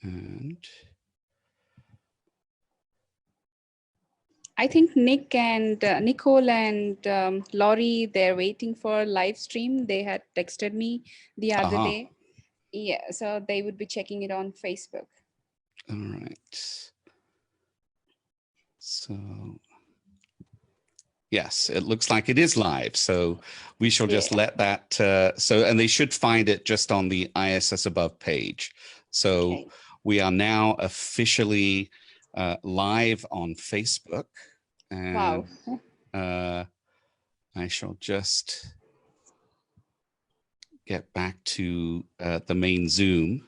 And I think Nick and Nicole and Laurie, they're waiting for live stream. They had texted me the other day. Yeah, so they would be checking it on Facebook. All right. So yes, it looks like it is live. So we shall just let that. And they should find it just on the ISS-Above page. So we are now officially live on Facebook. And I shall just get back to the main Zoom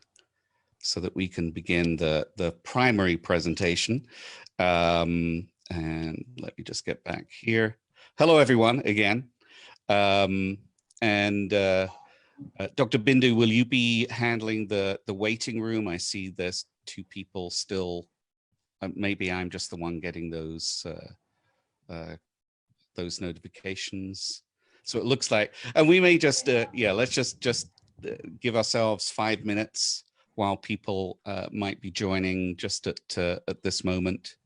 so that we can begin the primary presentation. And let me just get back here. Hello, everyone, again. Dr. Bindu, will you be handling the waiting room? I see there's two people still. Maybe I'm just the one getting those notifications. So it looks like, and we may just, let's just give ourselves 5 minutes while people might be joining just at this moment.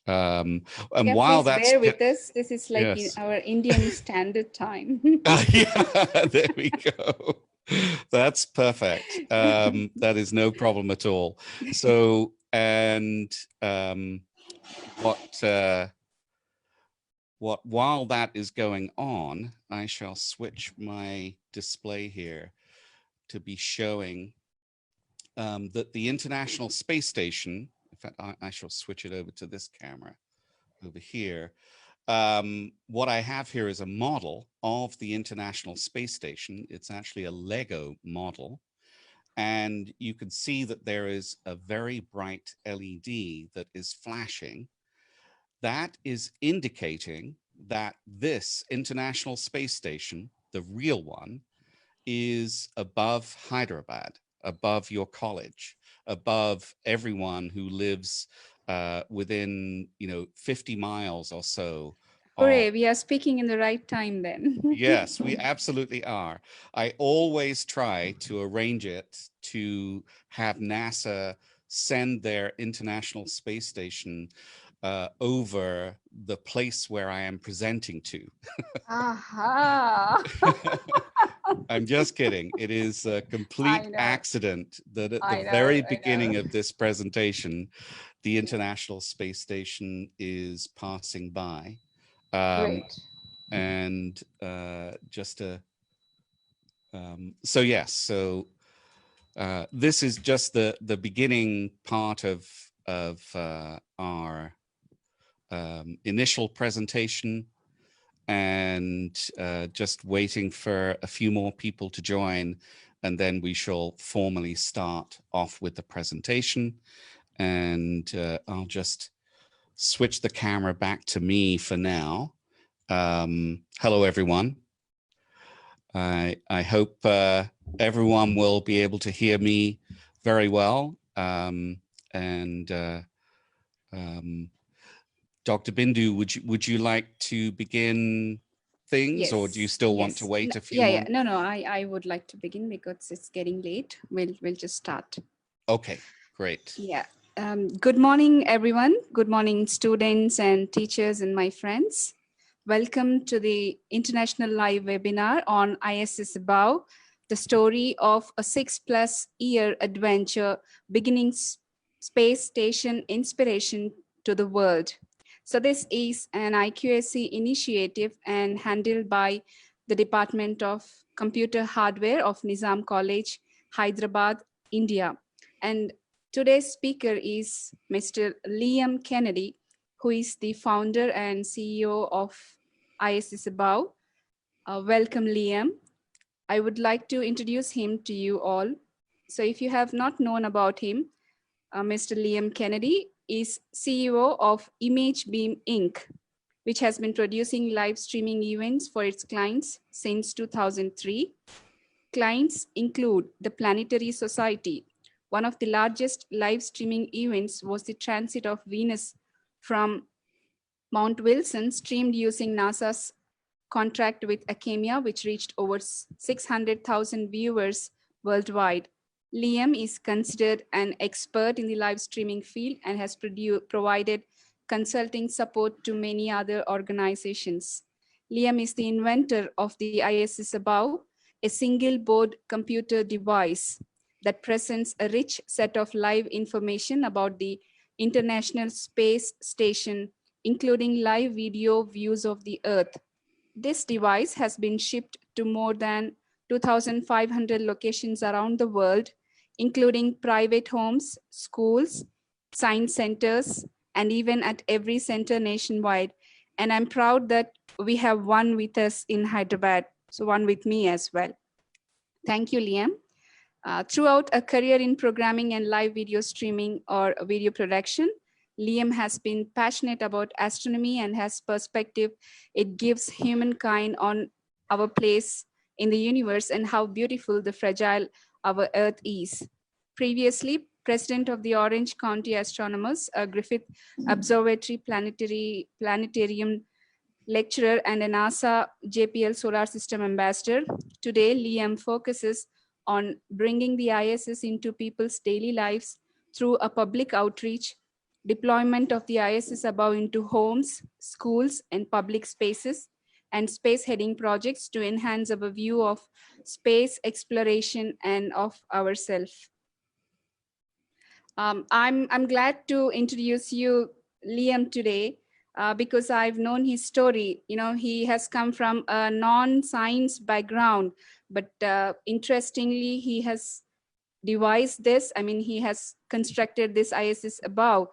And while that's bear with us, this is like our Indian standard time. Yeah, there we go. That's perfect. That is no problem at all. So, and while that is going on, I shall switch my display here to be showing that the International Space Station, in fact, I shall switch it over to this camera over here. What I have here is a model of the International Space Station. It's actually a Lego model. And you can see that there is a very bright LED that is flashing. That is indicating that this International Space Station, the real one, is above Hyderabad, above your college, above everyone who lives within, 50 miles or so. Hooray, we are speaking in the right time then. Yes, we absolutely are. I always try to arrange it to have NASA send their International Space Station over the place where I am presenting to. Aha. I'm just kidding. It is a complete accident that at the very beginning of this presentation, the International Space Station is passing by. Great. And just to, so yes, so this is just the beginning part of our initial presentation, and just waiting for a few more people to join, and then we shall formally start off with the presentation. And I'll just switch the camera back to me for now. Hello, everyone. I hope everyone will be able to hear me very well. Dr. Bindu, would you like to begin things, or do you still want to wait a few more? No, I would like to begin because it's getting late. We'll just start. Okay, great. Yeah. Good morning, everyone. Good morning, students and teachers and my friends. Welcome to the International Live Webinar on ISS-Above, the story of a 6+ year adventure beginning space station inspiration to the world. So this is an IQAC initiative and handled by the Department of Computer Hardware of Nizam College, Hyderabad, India. And today's speaker is Mr. Liam Kennedy, who is the founder and CEO of ISS-Above. Welcome, Liam. I would like to introduce him to you all. So if you have not known about him, Mr. Liam Kennedy is CEO of ImageBeam Inc., which has been producing live streaming events for its clients since 2003. Clients include the Planetary Society. One of the largest live streaming events was the transit of Venus from Mount Wilson, streamed using NASA's contract with Academia, which reached over 600,000 viewers worldwide. Liam is considered an expert in the live streaming field and has provided consulting support to many other organizations. Liam is the inventor of the ISS-Above, a single board computer device that presents a rich set of live information about the International Space Station, including live video views of the Earth. This device has been shipped to more than 2,500 locations around the world, including private homes, schools, science centers, and even at every center nationwide. And I'm proud that we have one with us in Hyderabad, so one with me as well. Thank you, Liam. Throughout a career in programming and live video streaming or video production, Liam has been passionate about astronomy and has perspective it gives humankind on our place in the universe and how beautiful the fragile our Earth is. Previously, president of the Orange County Astronomers, a Griffith Observatory Planetarium lecturer and a NASA JPL Solar System ambassador. Today, Liam focuses on bringing the ISS into people's daily lives through a public outreach, deployment of the ISS-Above into homes, schools, and public spaces, and space heading projects to enhance our view of space exploration and of ourselves. I'm glad to introduce you, Liam, today. Because I've known his story. You know, he has come from a non-science background, but interestingly, he has devised this. I mean, he has constructed this ISS-Above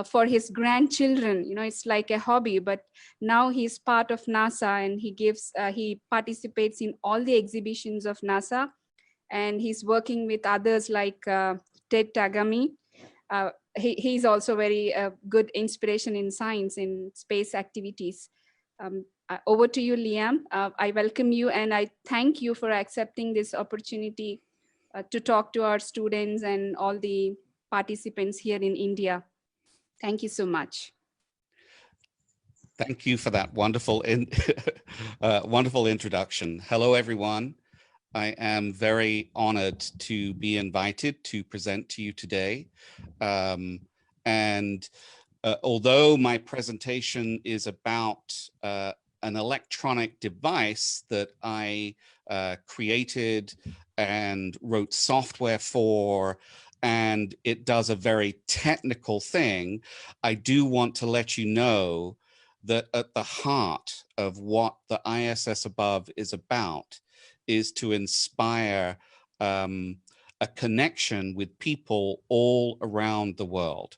for his grandchildren. You know, it's like a hobby, but now he's part of NASA and he participates in all the exhibitions of NASA, and he's working with others like Ted Tagami. He's also very good inspiration in science, in space activities. Over to you, Liam. I welcome you and I thank you for accepting this opportunity to talk to our students and all the participants here in India. Thank you so much. Thank you for that wonderful, wonderful introduction. Hello, everyone. I am very honored to be invited to present to you today. Although my presentation is about an electronic device that I created and wrote software for, and it does a very technical thing, I do want to let you know that at the heart of what the ISS-Above is about is to inspire a connection with people all around the world.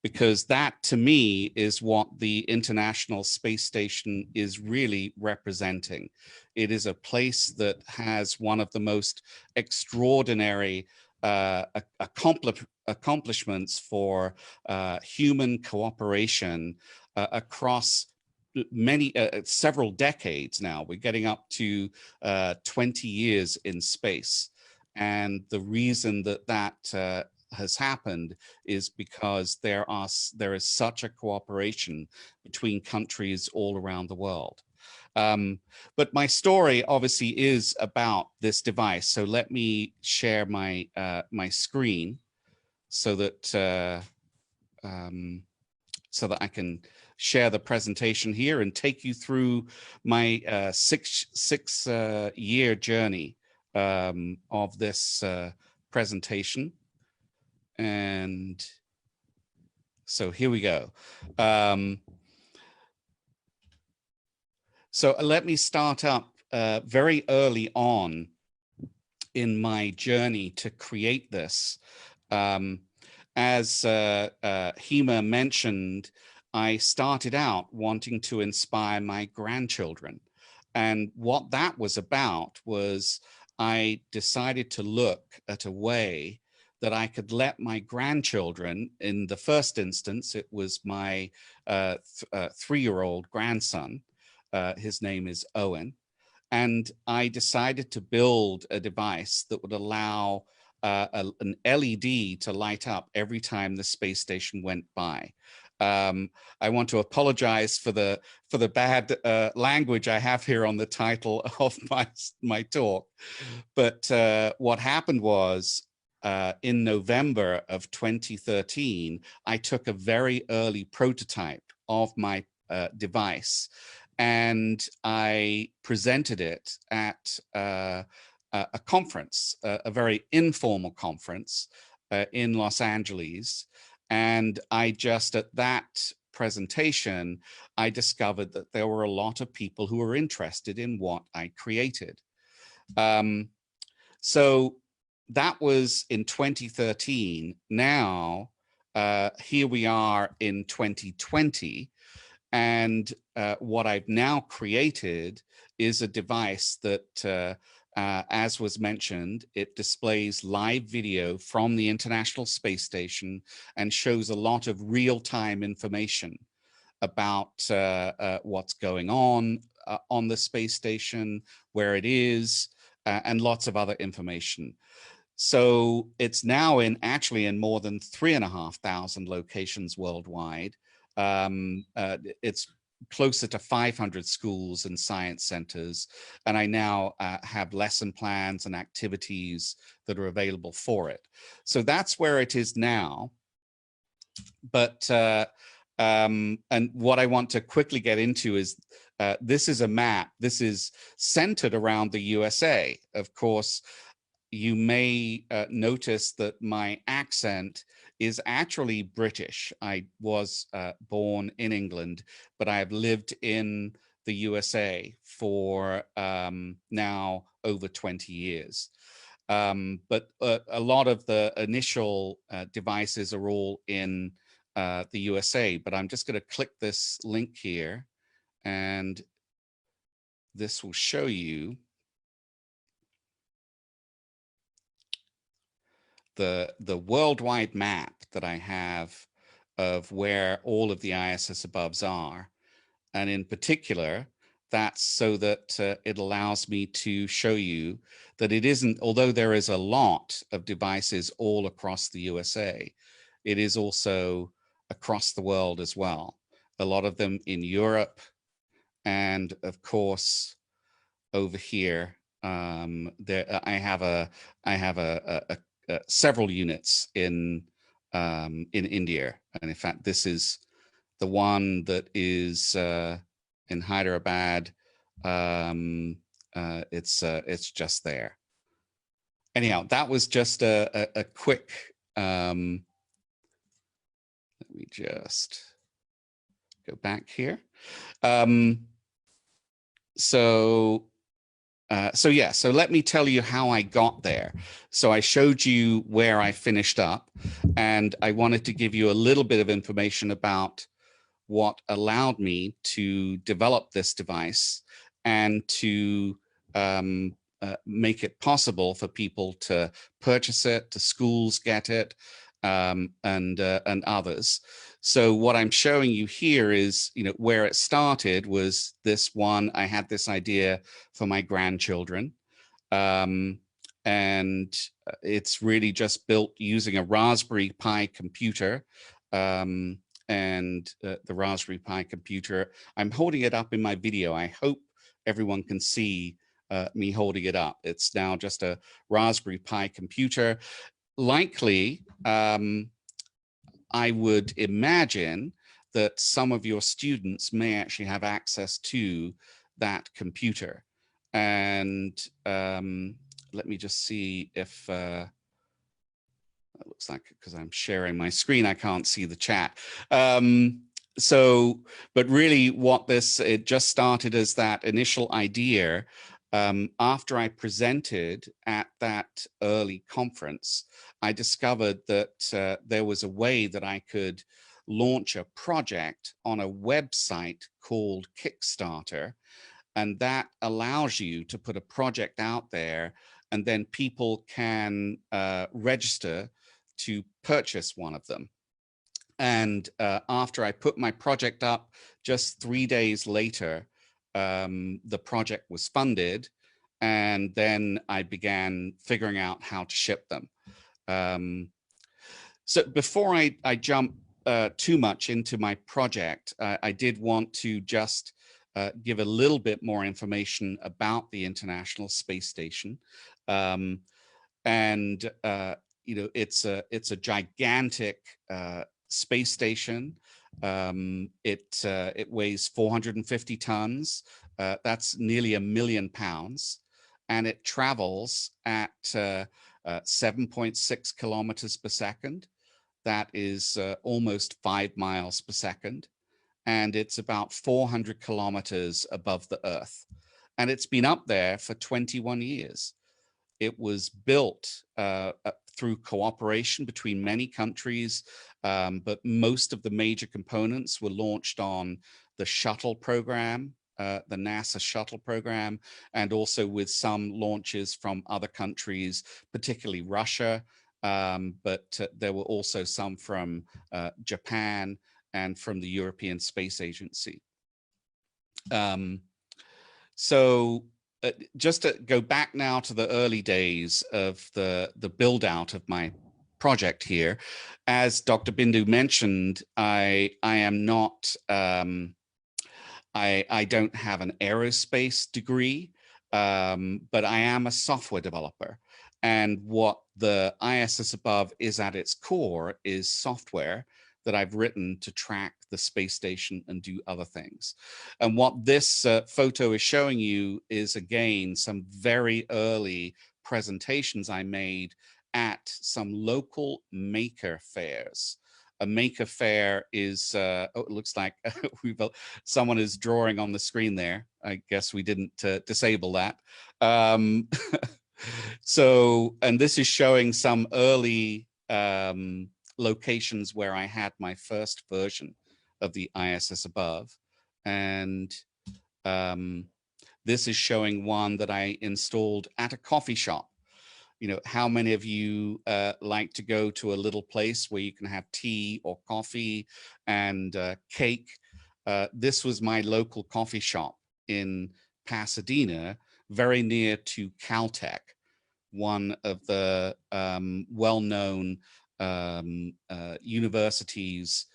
Because that, to me, is what the International Space Station is really representing. It is a place that has one of the most extraordinary accomplishments for human cooperation across several decades now. We're getting up to 20 years in space. And the reason that has happened is because there is such a cooperation between countries all around the world. But my story obviously is about this device. So let me share my my screen so that I can share the presentation here and take you through my six year journey of this presentation. And so here we go. So let me start up very early on in my journey to create this. As Hema mentioned, I started out wanting to inspire my grandchildren. And what that was about was I decided to look at a way that I could let my grandchildren, in the first instance, it was my 3-year-old grandson, his name is Owen, and I decided to build a device that would allow an LED to light up every time the space station went by. I want to apologize for the bad language I have here on the title of my talk, but what happened was in November of 2013, I took a very early prototype of my device, and I presented it at a conference, a very informal conference in Los Angeles. And I just, at that presentation, I discovered that there were a lot of people who were interested in what I created. So that was in 2013. Now, here we are in 2020. And what I've now created is a device that, as was mentioned, it displays live video from the International Space Station and shows a lot of real-time information about what's going on the space station, where it is, and lots of other information. So it's now actually in more than 3,500 locations worldwide. It's closer to 500 schools and science centers. And I now have lesson plans and activities that are available for it. So that's where it is now. But, and what I want to quickly get into is, this is a map. This is centered around the USA. Of course, you may notice that my accent is actually British. I was born in England, but I have lived in the USA for now over 20 years. But a lot of the initial devices are all in the USA, but I'm just going to click this link here, and this will show you the worldwide map that I have of where all of the ISS-Aboves are. And in particular, that's so that it allows me to show you that it isn't, although there is a lot of devices all across the USA, it is also across the world as well. A lot of them in Europe, and of course, over here, there I have several units in India, and in fact, this is the one that is in Hyderabad. It's just there. Anyhow, that was just a quick. Let me just go back here. So yeah, so let me tell you how I got there. So I showed you where I finished up, and I wanted to give you a little bit of information about what allowed me to develop this device and to make it possible for people to purchase it, to schools get it, and others. So what I'm showing you here is, where it started was this one. I had this idea for my grandchildren, and it's really just built using a Raspberry Pi computer. And the Raspberry Pi computer, I'm holding it up in my video. I hope everyone can see me holding it up. It's now just a Raspberry Pi computer. Likely, I would imagine that some of your students may actually have access to that computer. And let me just see if, it looks like, because I'm sharing my screen, I can't see the chat. But really what it just started as that initial idea. After I presented at that early conference, I discovered that there was a way that I could launch a project on a website called Kickstarter. And that allows you to put a project out there, and then people can register to purchase one of them. And after I put my project up, just 3 days later, the project was funded, and then I began figuring out how to ship them. So before I jump too much into my project, I did want to just give a little bit more information about the International Space Station. And it's a gigantic space station. It weighs 450 tons. That's nearly 1 million pounds, and it travels at 7.6 kilometers per second. That is almost 5 miles per second, and it's about 400 kilometers above the Earth, and it's been up there for 21 years. It was built through cooperation between many countries, but most of the major components were launched on the shuttle program, the NASA shuttle program, and also with some launches from other countries, particularly Russia, but there were also some from Japan and from the European Space Agency. Just to go back now to the early days of the build out of my project here, as Dr. Bindu mentioned, I am not, I don't have an aerospace degree, but I am a software developer. And what the ISS-Above is at its core is software that I've written to track the space station and do other things. And what this photo is showing you is, again, some very early presentations I made at some local maker fairs. A maker fair is, oh, it looks like someone is drawing on the screen there. I guess we didn't disable that. And this is showing some early locations where I had my first version of the ISS-Above. And this is showing one that I installed at a coffee shop. How many of you like to go to a little place where you can have tea or coffee and cake? This was my local coffee shop in Pasadena, very near to Caltech, one of the well-known universities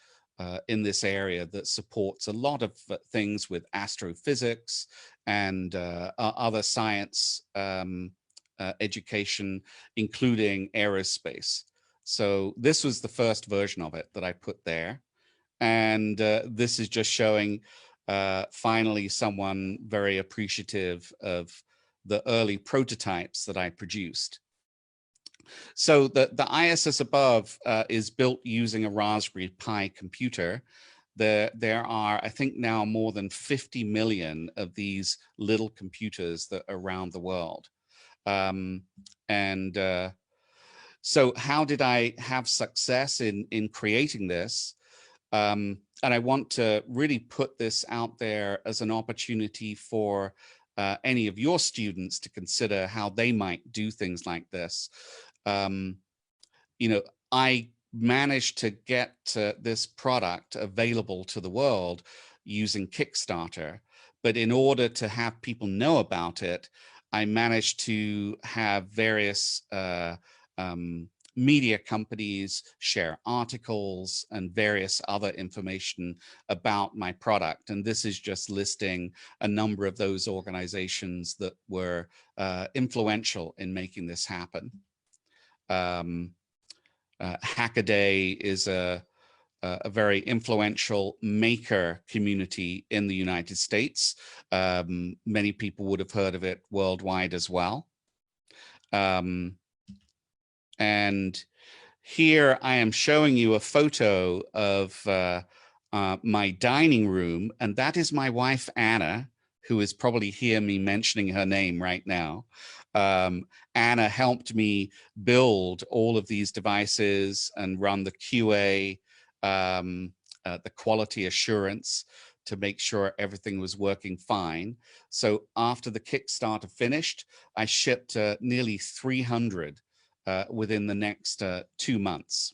in this area that supports a lot of things with astrophysics and other science education, including aerospace. So this was the first version of it that I put there. And this is just showing finally someone very appreciative of the early prototypes that I produced. So the ISS-Above is built using a Raspberry Pi computer. There are, I think now, more than 50 million of these little computers that are around the world. So how did I have success in creating this? And I want to really put this out there as an opportunity for any of your students to consider how they might do things like this. I managed to get this product available to the world using Kickstarter, but in order to have people know about it, I managed to have various media companies share articles and various other information about my product. And this is just listing a number of those organizations that were influential in making this happen. Hackaday is a very influential maker community in the United States. Many people would have heard of it worldwide as well. And here I am showing you a photo of my dining room, and that is my wife, Anna, who is probably hear me mentioning her name right now. Anna helped me build all of these devices and run the QA, the quality assurance to make sure everything was working fine. So after the Kickstarter finished, I shipped nearly 300 within the next 2 months.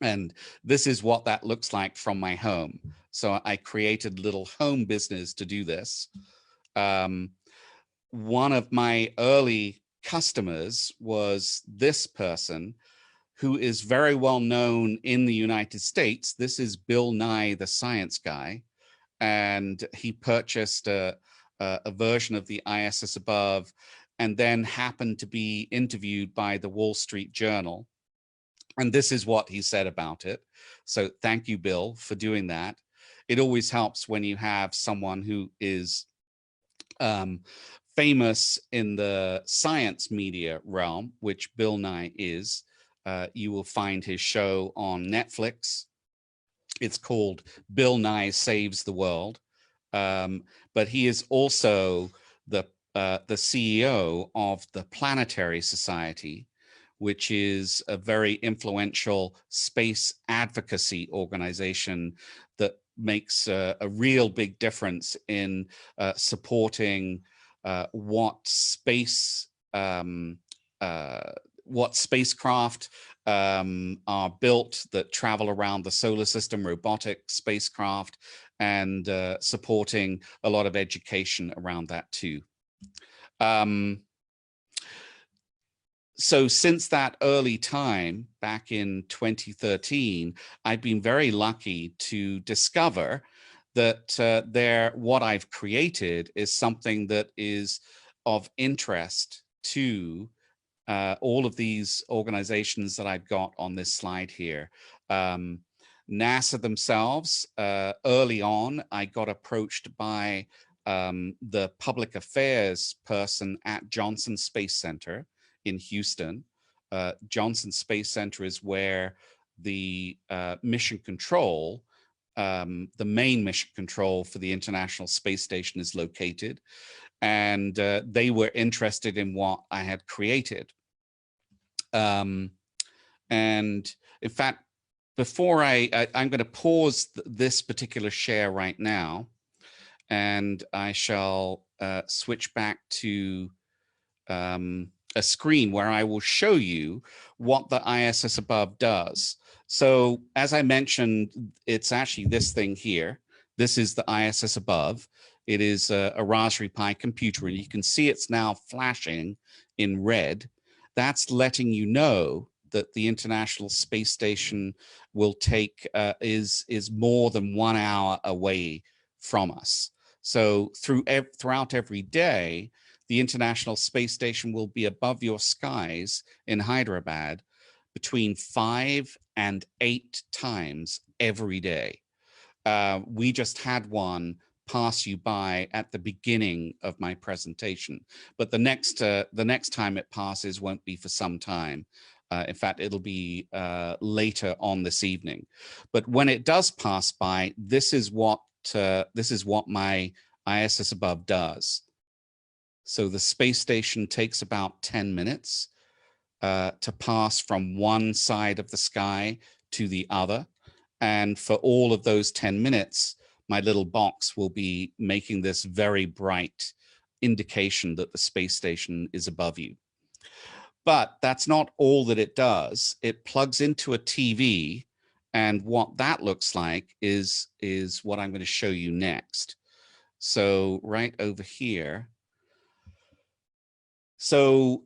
And this is what that looks like from my home. So I created a little home business to do this. One of my early customers was this person who is very well known in the United States. This is Bill Nye, the science guy. And he purchased a version of the ISS-Above and then happened to be interviewed by the Wall Street Journal And this is what he said about it. So thank you, Bill, for doing that. It always helps when you have someone who is famous in the science media realm, which Bill Nye is. You will find his show on Netflix. It's called Bill Nye Saves the World. But he is also the CEO of the Planetary Society, which is a very influential space advocacy organization that makes a real big difference in supporting what spacecraft are built that travel around the solar system, robotic spacecraft, and supporting a lot of education around that too. So since that early time, back in 2013, I've been very lucky to discover that what I've created is something that is of interest to all of these organizations that I've got on this slide here. NASA themselves, early on, I got approached by the public affairs person at Johnson Space Center in Houston. Johnson Space Center is where the mission control, the main mission control for the International Space Station is located. And they were interested in what I had created. And in fact, before I'm going to pause this particular share right now, and I shall switch back to a screen where I will show you what the ISS-Above does. So as I mentioned, it's actually this thing here. This is the ISS-Above. It is a Raspberry Pi computer, and you can see it's now flashing in red. That's letting you know that the International Space Station will take is more than 1 hour away from us. So throughout every day, the International Space Station will be above your skies in Hyderabad between 5 and 8 times every day. We just had one pass you by at the beginning of my presentation, but the next time it passes won't be for some time. In fact, it'll be later on this evening. But when it does pass by, this is what my ISS-Above does. So the space station takes about 10 minutes to pass from one side of the sky to the other. And for all of those 10 minutes, my little box will be making this very bright indication that the space station is above you. But that's not all that it does. It plugs into a TV, and what that looks like is what I'm going to show you next. So right over here. So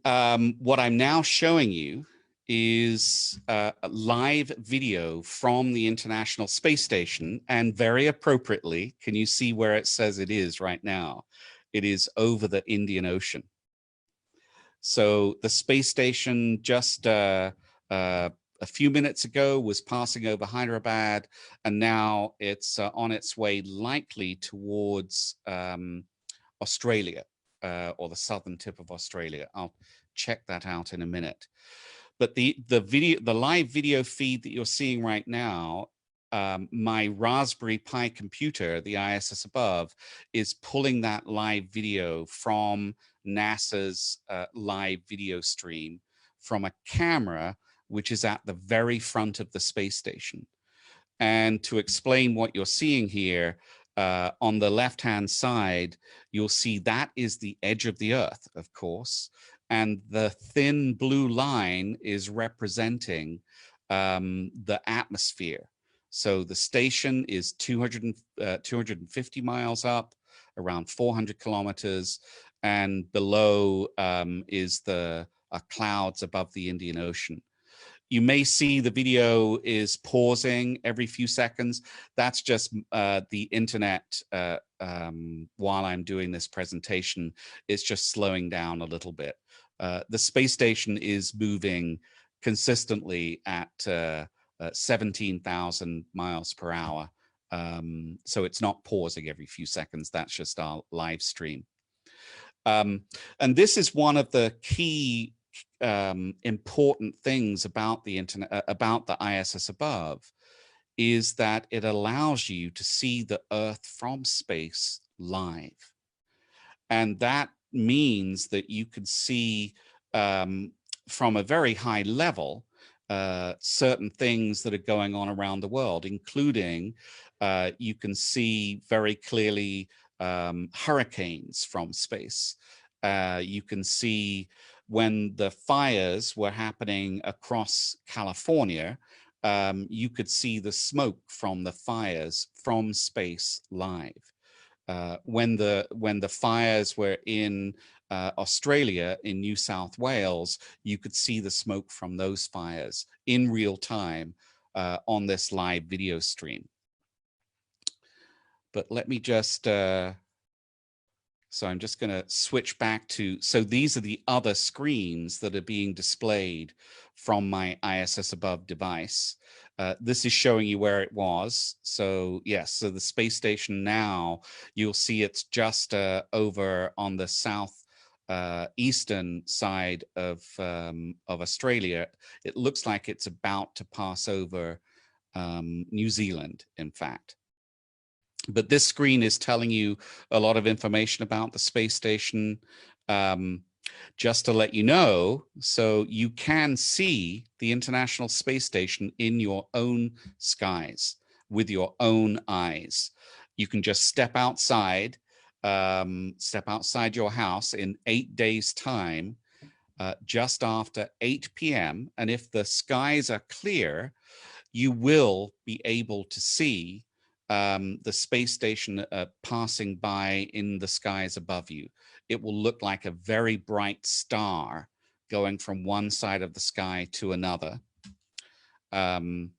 what I'm now showing you is a live video from the International Space Station, and very appropriately, can you see where it says it is right now? It is over the Indian Ocean. So the space station just a few minutes ago was passing over Hyderabad, and now it's on its way likely towards Australia, or the southern tip of Australia. I'll check that out in a minute. But the live video feed that you're seeing right now, my Raspberry Pi computer, the ISS-Above, is pulling that live video from NASA's live video stream from a camera which is at the very front of the space station. And to explain what you're seeing here, on the left-hand side, you'll see that is the edge of the Earth, of course, and the thin blue line is representing the atmosphere. So the station is 250 miles up, around 400 kilometers, and below is the clouds above the Indian Ocean. You may see the video is pausing every few seconds. That's just the internet while I'm doing this presentation. It's just slowing down a little bit. The space station is moving consistently at 17,000 miles per hour. So it's not pausing every few seconds. That's just our live stream. And this is one of the key important things about the internet, about the ISS-Above, is that it allows you to see the Earth from space live. And that means that you can see from a very high level certain things that are going on around the world, including you can see very clearly hurricanes from space. You can see when the fires were happening across California, you could see the smoke from the fires from space live. When the fires were in Australia, in New South Wales, you could see the smoke from those fires in real time on this live video stream. But let me just, so I'm just going to switch back to, so these are the other screens that are being displayed from my ISS-Above device. This is showing you where it was. So yes, so the space station now, you'll see it's just over on the south eastern side of Australia. It looks like it's about to pass over New Zealand, in fact. But this screen is telling you a lot of information about the space station. Just to let you know, so you can see the International Space Station in your own skies with your own eyes. You can just step outside your house in 8 days' time, just after 8 p.m. And if the skies are clear, you will be able to see the space station passing by in the skies above you. It will look like a very bright star going from one side of the sky to another. And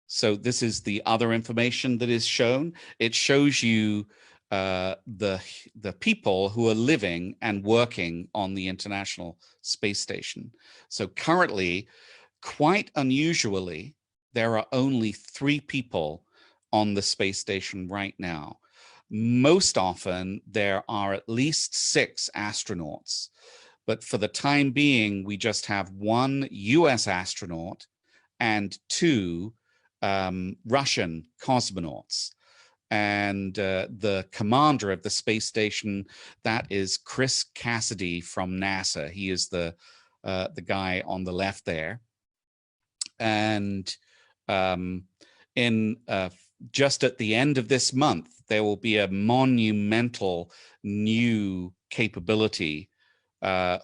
so this is the other information that is shown. It shows you the people who are living and working on the International Space Station. So currently, quite unusually, there are only 3 people on the space station right now. Most often, there are at least 6 astronauts. But for the time being, we just have 1 US astronaut and 2 Russian cosmonauts. And the commander of the space station, that is Chris Cassidy from NASA. He is the guy on the left there. And just at the end of this month, there will be a monumental new capability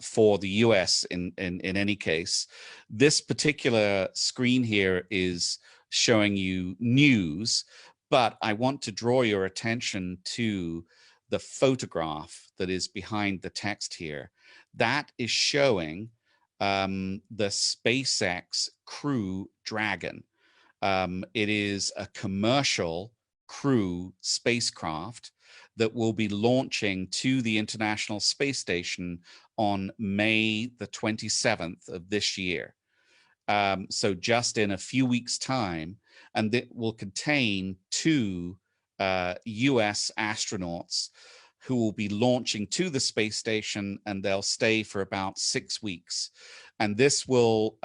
for the US in any case. This particular screen here is showing you news, but I want to draw your attention to the photograph that is behind the text here. That is showing the SpaceX Crew Dragon. It is a commercial crew spacecraft that will be launching to the International Space Station on May the 27th of this year. So just in a few weeks' time, and it will contain 2 US astronauts who will be launching to the space station, and they'll stay for about 6 weeks. And this will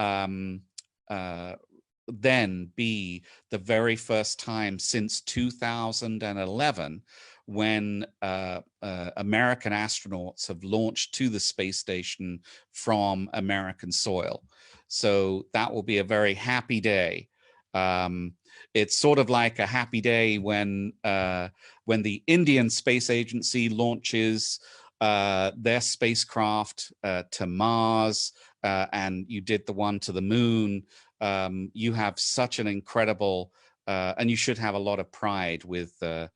then be the very first time since 2011 when American astronauts have launched to the space station from American soil. So that will be a very happy day. It's sort of like a happy day when the Indian Space Agency launches their spacecraft to Mars, and you did the one to the moon. You have such an incredible, and you should have a lot of pride with that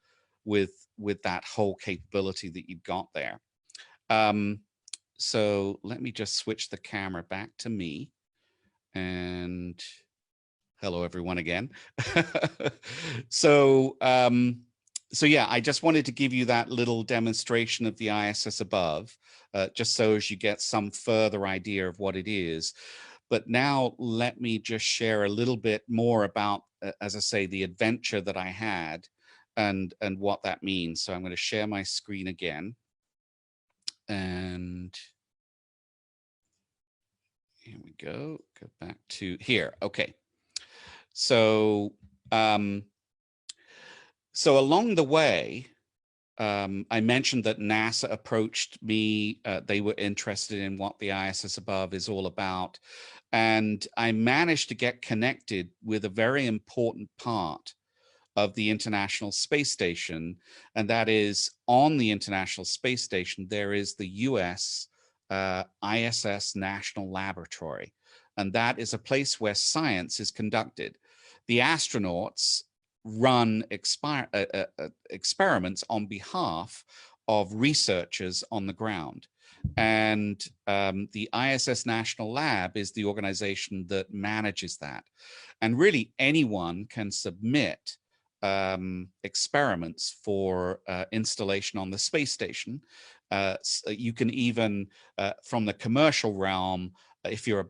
whole capability that you've got there. So let me just switch the camera back to me. And hello, everyone, again. So yeah, I just wanted to give you that little demonstration of the ISS-Above. just so as you get some further idea of what it is. But now let me just share a little bit more about, as I say, the adventure that I had and what that means. So I'm going to share my screen again. And here we go back to here. Okay. So, so along the way, I mentioned that NASA approached me. They were interested in what the ISS-Above is all about. And I managed to get connected with a very important part of the International Space Station. And that is, on the International Space Station, there is the US ISS National Laboratory. And that is a place where science is conducted. The astronauts run experiments on behalf of researchers on the ground. And the ISS National Lab is the organization that manages that. And really anyone can submit experiments for installation on the space station. You can even, from the commercial realm, if you're a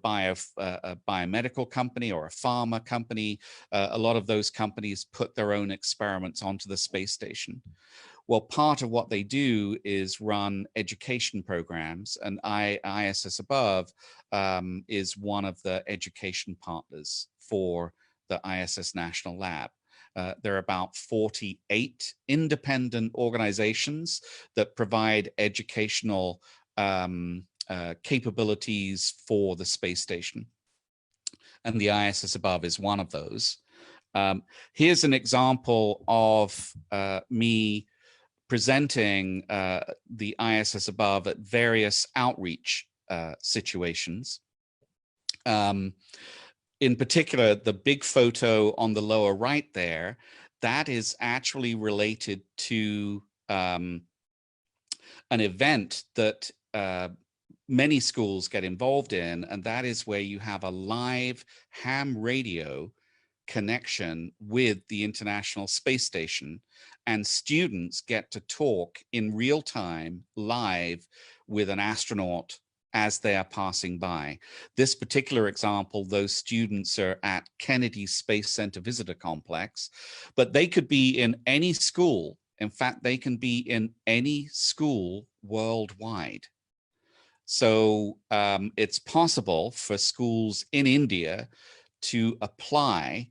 biomedical company or a pharma company, a lot of those companies put their own experiments onto the space station. Well, part of what they do is run education programs, and ISS-Above is one of the education partners for the ISS National Lab. There are about 48 independent organizations that provide educational capabilities for the space station. And the ISS-Above is one of those. Here's an example of me presenting the ISS-Above at various outreach situations. In particular, the big photo on the lower right there, that is actually related to an event that many schools get involved in, and that is where you have a live ham radio connection with the International Space Station, and students get to talk in real time, live, with an astronaut as they are passing by. This particular example, those students are at Kennedy Space Center Visitor Complex, but they could be in any school. In fact, they can be in any school worldwide. So it's possible for schools in India to apply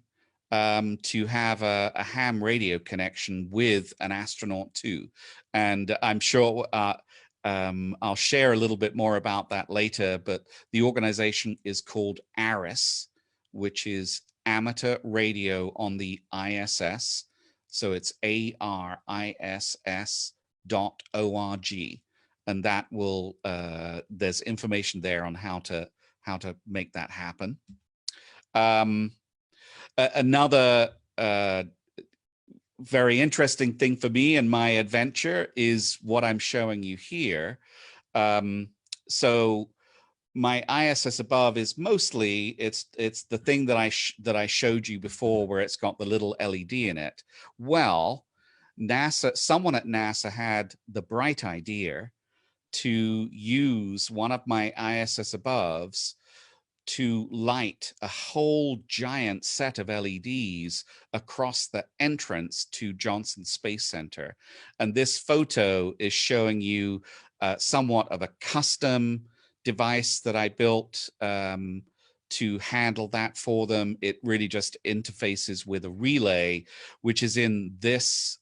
to have a ham radio connection with an astronaut too. And I'm sure I'll share a little bit more about that later, but the organization is called ARISS, which is Amateur Radio on the ISS. So it's ARISS.org. And that will, there's information there on how to make that happen. Another very interesting thing for me in my adventure is what I'm showing you here. So my ISS-Above is mostly, it's the thing that I showed you before, where it's got the little LED in it. Well, someone at NASA had the bright idea to use one of my ISS-Aboves to light a whole giant set of LEDs across the entrance to Johnson Space Center. And this photo is showing you somewhat of a custom device that I built to handle that for them. It really just interfaces with a relay, which is in this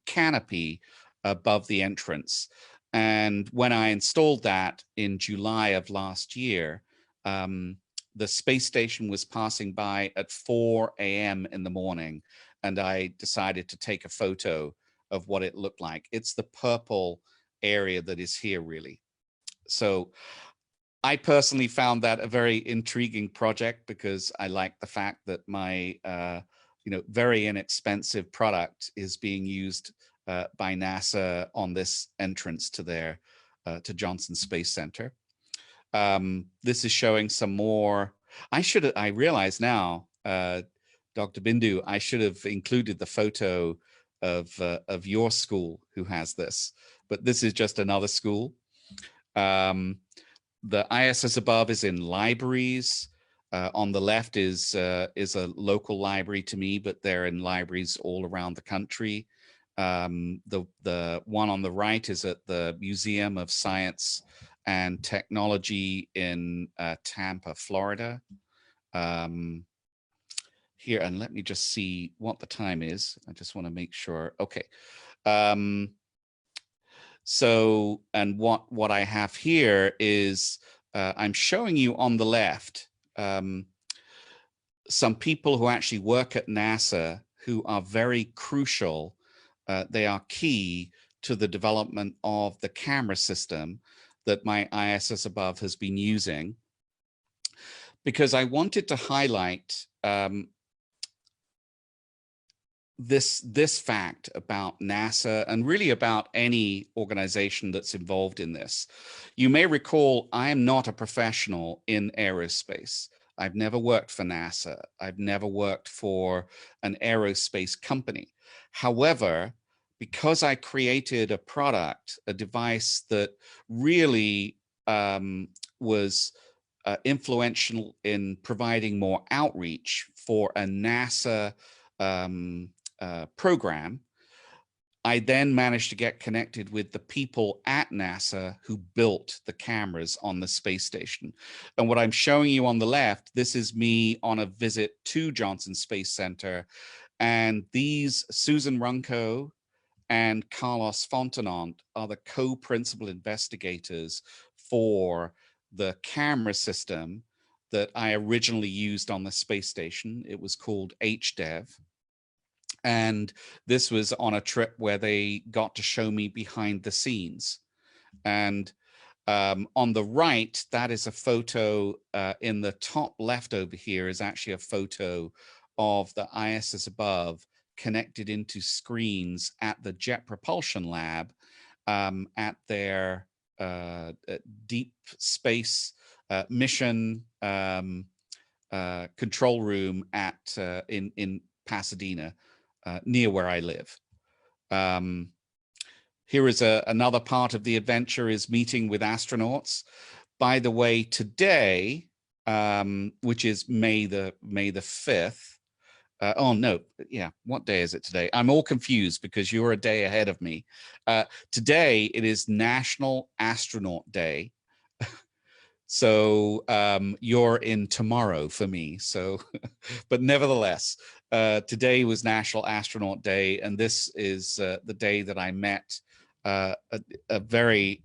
canopy above the entrance. And when I installed that in July of last year, the space station was passing by at 4 a.m. in the morning, and I decided to take a photo of what it looked like. It's the purple area that is here, really. So I personally found that a very intriguing project, because I like the fact that my very inexpensive product is being used by NASA on this entrance to their to Johnson Space Center. This is showing some more. I realize now, Dr. Bindu, I should have included the photo of your school who has this, but this is just another school. The ISS-Above is in libraries. On the left is a local library to me, but they're in libraries all around the country. The one on the right is at the Museum of Science and Technology in Tampa, Florida. Here, and let me just see what the time is. I just want to make sure. Okay. So, and what I have here is I'm showing you on the left some people who actually work at NASA who are very crucial. They are key to the development of the camera system that my ISS-Above has been using, because I wanted to highlight this fact about NASA and really about any organization that's involved in this. You may recall I am not a professional in aerospace. I've never worked for NASA. I've never worked for an aerospace company. However, because I created a product, a device that really was influential in providing more outreach for a NASA program, I then managed to get connected with the people at NASA who built the cameras on the space station. And what I'm showing you on the left, this is me on a visit to Johnson Space Center. And these, Susan Runco and Carlos Fontenot, are the co-principal investigators for the camera system that I originally used on the space station. It was called HDEV. And this was on a trip where they got to show me behind the scenes. And on the right, that is a photo in the top left over here is actually a photo of the ISS-Above connected into screens at the Jet Propulsion Lab at their deep space mission control room at in Pasadena, near where I live. Here is another part of the adventure, is meeting with astronauts. By the way, today, which is May the 5th. Oh no, yeah, what day is it today? I'm all confused because you're a day ahead of me. Today it is National Astronaut Day. So you're in tomorrow for me. So, but nevertheless, today was National Astronaut Day, and this is the day that I met a very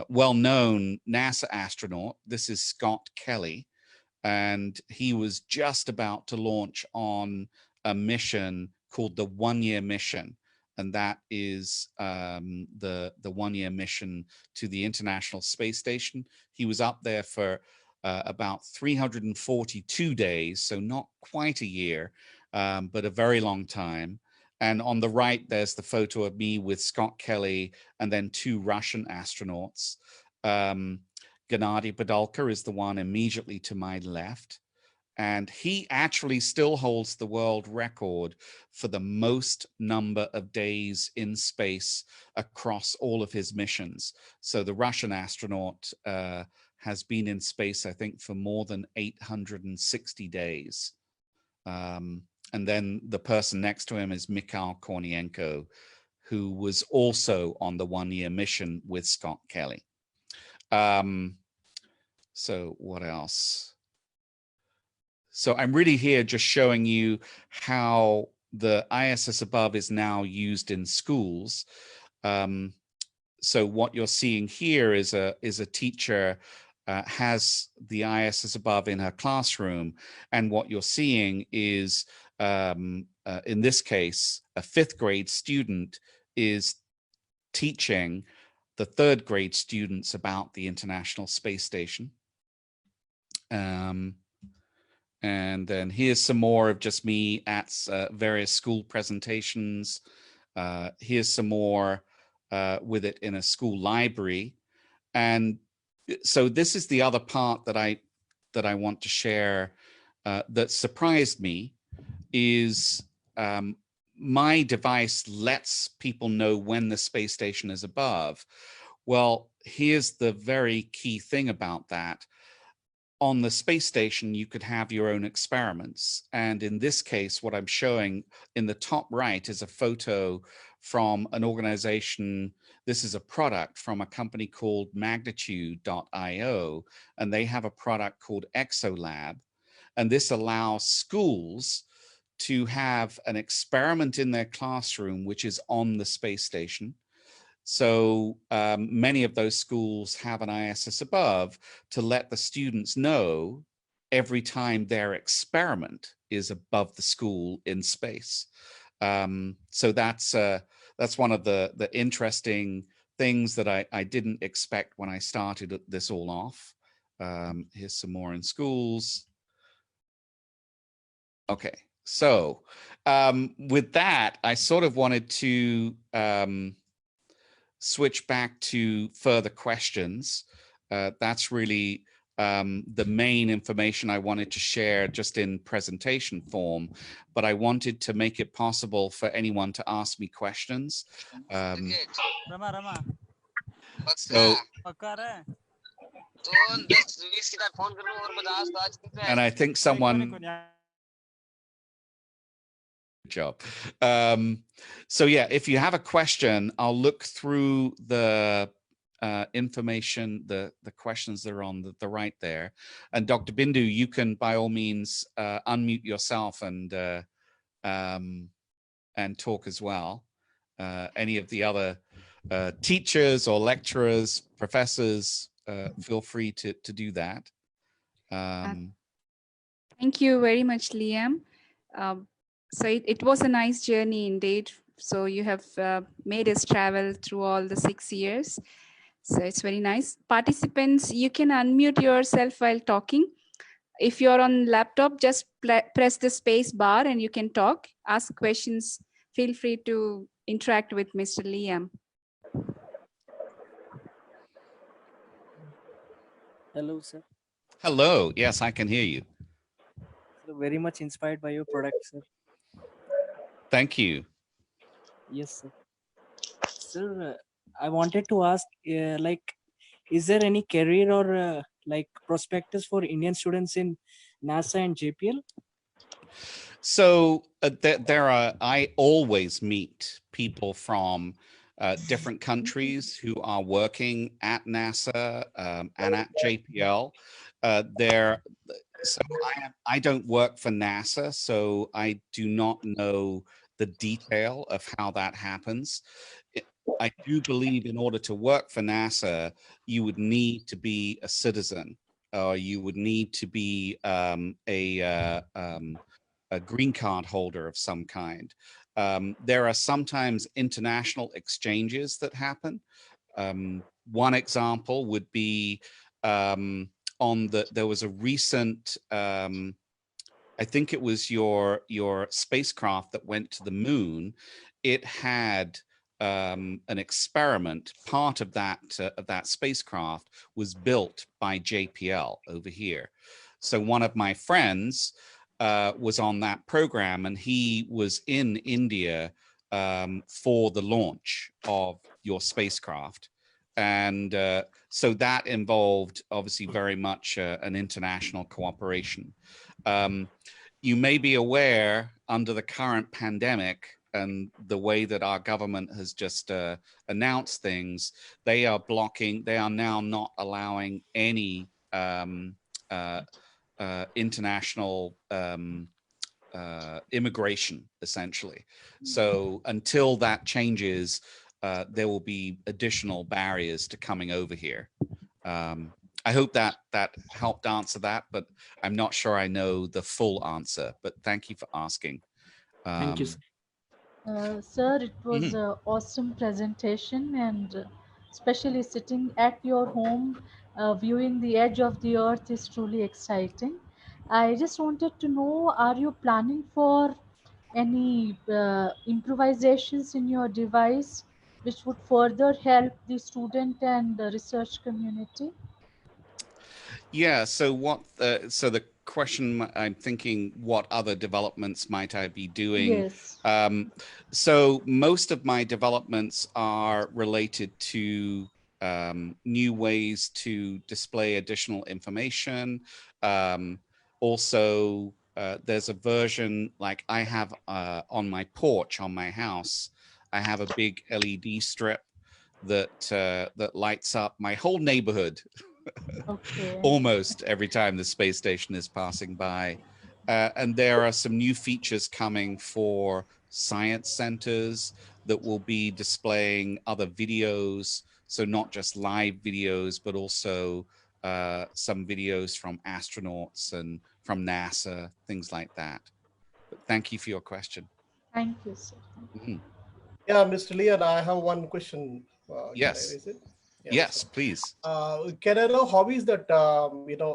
well-known NASA astronaut. This is Scott Kelly, and he was just about to launch on a mission called the 1-year mission. And that is the 1-year mission to the International Space Station. He was up there for about 342 days, so not quite a year, but a very long time. And on the right, there's the photo of me with Scott Kelly and then 2 Russian astronauts. Gennady Padalka is the one immediately to my left. And he actually still holds the world record for the most number of days in space across all of his missions. So the Russian astronaut has been in space, I think, for more than 860 days. And then the person next to him is Mikhail Kornienko, who was also on the 1-year mission with Scott Kelly. So what else? So I'm really here just showing you how the ISS-Above is now used in schools. So what you're seeing here is a teacher has the ISS-Above in her classroom, and what you're seeing is, in this case, a 5th grade student is teaching the 3rd grade students about the International Space Station. And then here's some more of just me at various school presentations. Here's some more with it in a school library. And so this is the other part that I want to share that surprised me is my device lets people know when the space station is above. Well, here's the very key thing about that. On the space station, you could have your own experiments. And in this case, what I'm showing in the top right is a photo from an organization. This is a product from a company called Magnitude.io, and they have a product called ExoLab. And this allows schools to have an experiment in their classroom, which is on the space station. So many of those schools have an ISS-Above to let the students know every time their experiment is above the school in space. So that's one of the interesting things that I didn't expect when I started this all off. Here's some more in schools. Okay, so with that, I sort of wanted to switch back to further questions. That's really the main information I wanted to share just in presentation form, but I wanted to make it possible for anyone to ask me questions. So, and I think someone job. So yeah, if you have a question, I'll look through the information, the questions that are on the right there. And Dr. Bindu, you can by all means unmute yourself and talk as well. Any of the other teachers or lecturers, professors, feel free to do that. Thank you very much, Liam. So it was a nice journey indeed. So you have made us travel through all the 6 years. So it's very nice. Participants, you can unmute yourself while talking. If you're on laptop, just press the space bar and you can talk, ask questions. Feel free to interact with Mr. Liam. Hello, sir. Hello. Yes, I can hear you. So very much inspired by your product, sir. Thank you. Yes, sir. Sir, I wanted to ask, like, is there any career or like prospectus for Indian students in NASA and JPL? So I always meet people from different countries who are working at NASA and at JPL. So I don't work for NASA, so I do not know the detail of how that happens. I do believe in order to work for NASA, you would need to be a citizen, or you would need to be a green card holder of some kind. There are sometimes international exchanges that happen. One example would be there was a recent, I think it was your spacecraft that went to the moon. It had an experiment. Part of that spacecraft was built by JPL over here. So one of my friends was on that program, and he was in India for the launch of your spacecraft. And so that involved obviously very much an international cooperation. You may be aware, under the current pandemic and the way that our government has just announced things, they are now not allowing any international immigration, essentially. So until that changes, there will be additional barriers to coming over here. I hope that helped answer that, but I'm not sure I know the full answer, but thank you for asking. Thank you, sir. Sir, it was an awesome presentation, and especially sitting at your home, viewing the edge of the earth is truly exciting. I just wanted to know, are you planning for any improvisations in your device which would further help the student and the research community? Yeah, so so the question, I'm thinking, what other developments might I be doing? Yes. So most of my developments are related to new ways to display additional information. Also, there's a version like I have on my porch on my house. I have a big LED strip that that lights up my whole neighborhood Okay. almost every time the space station is passing by. And there are some new features coming for science centers that will be displaying other videos. So not just live videos, but also some videos from astronauts and from NASA, things like that. But thank you for your question. Thank you, sir. Mhm. Yeah, Mr. Leon, I have one question. Can I Yes. raise it? Yes, please. Can I know how is that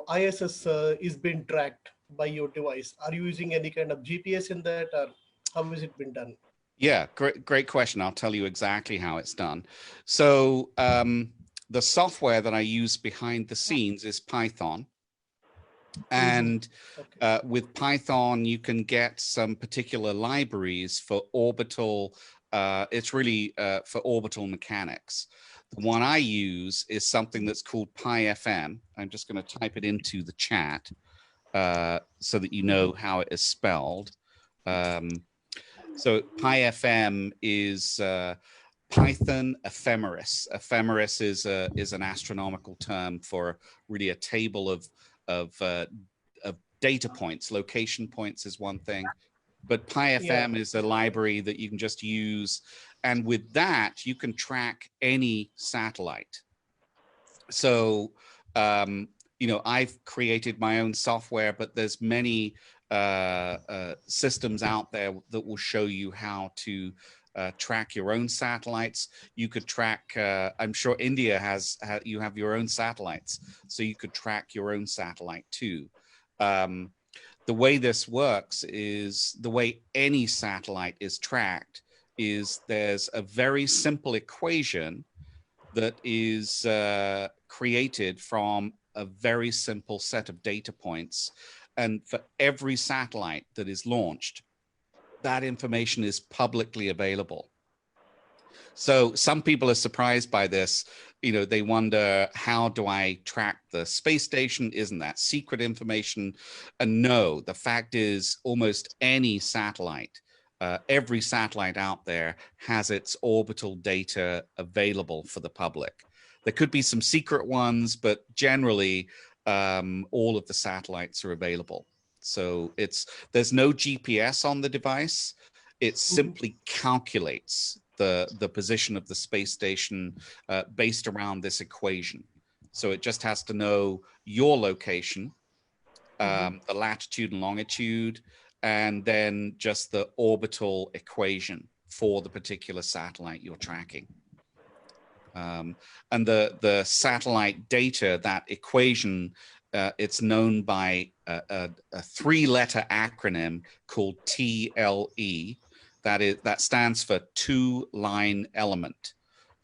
ISS is being tracked by your device? Are you using any kind of GPS in that, or how is it been done? Yeah, great question. I'll tell you exactly how it's done. So the software that I use behind the scenes is Python. And with Python, you can get some particular libraries for orbital. It's really for orbital mechanics. The one I use is something that's called PyFM. I'm just going to type it into the chat so that you know how it is spelled. So PyFM is Python ephemeris. Ephemeris is an astronomical term for really a table of data points. Location points is one thing, but PyFM is a library that you can just use, and with that you can track any satellite. So you know, I've created my own software, but there's many systems out there that will show you how to track your own satellites. You could track, I'm sure India you have your own satellites, so you could track your own satellite too. The way this works is the way any satellite is tracked is there's a very simple equation that is created from a very simple set of data points. And for every satellite that is launched, that information is publicly available. So some people are surprised by this. You know, they wonder, how do I track the space station? Isn't that secret information? And no, the fact is almost any satellite, every satellite out there has its orbital data available for the public. There could be some secret ones, but generally all of the satellites are available. So there's no GPS on the device. It simply calculates the position of the space station based around this equation. So it just has to know your location, the latitude and longitude, and then just the orbital equation for the particular satellite you're tracking. And the satellite data, that equation, it's known by a three-letter acronym called TLE. That stands for two-line element.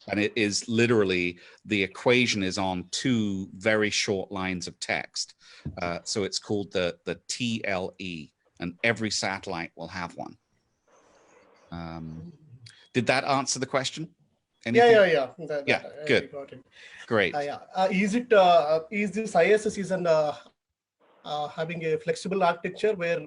And it is literally, the equation is on two very short lines of text. So it's called the TLE, and every satellite will have one. Did that answer the question? Anything? Yeah. Good. I got it. Great. Is this ISS having a flexible architecture where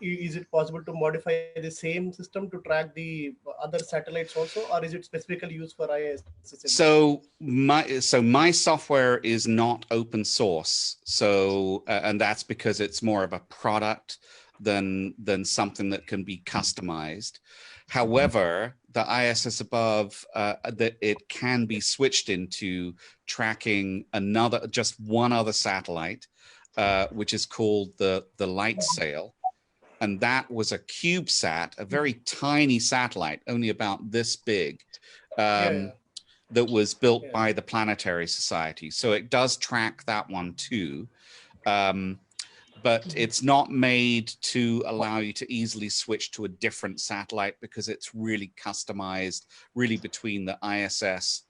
is it possible to modify the same system to track the other satellites also, or is it specifically used for ISS? So my software is not open source. So and that's because it's more of a product than something that can be customized. However, the ISS-Above, that it can be switched into tracking just one other satellite, which is called the LightSail. And that was a CubeSat, a very tiny satellite, only about this big, that was built by the Planetary Society. So it does track that one too. But it's not made to allow you to easily switch to a different satellite, because it's really customized, really between the ISS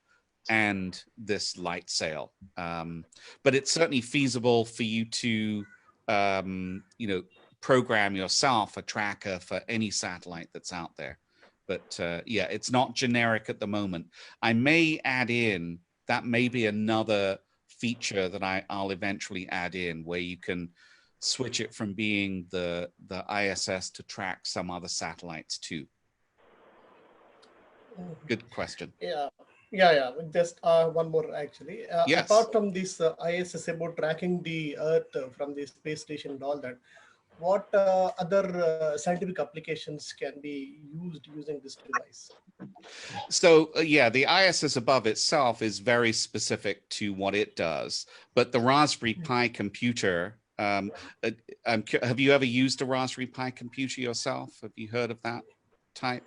and this LightSail. But it's certainly feasible for you to, you know, program yourself a tracker for any satellite that's out there. But yeah, it's not generic at the moment. I may add in that may be another feature that I'll eventually add in, where you can switch it from being the ISS to track some other satellites too. Good question. Yeah. Just one more actually. Yes. Apart from this ISS about tracking the Earth from the space station and all that, what other scientific applications can be used using this device? So yeah, the ISS-Above itself is very specific to what it does, but the Raspberry Pi computer, have you ever used a Raspberry Pi computer yourself? Have you heard of that type?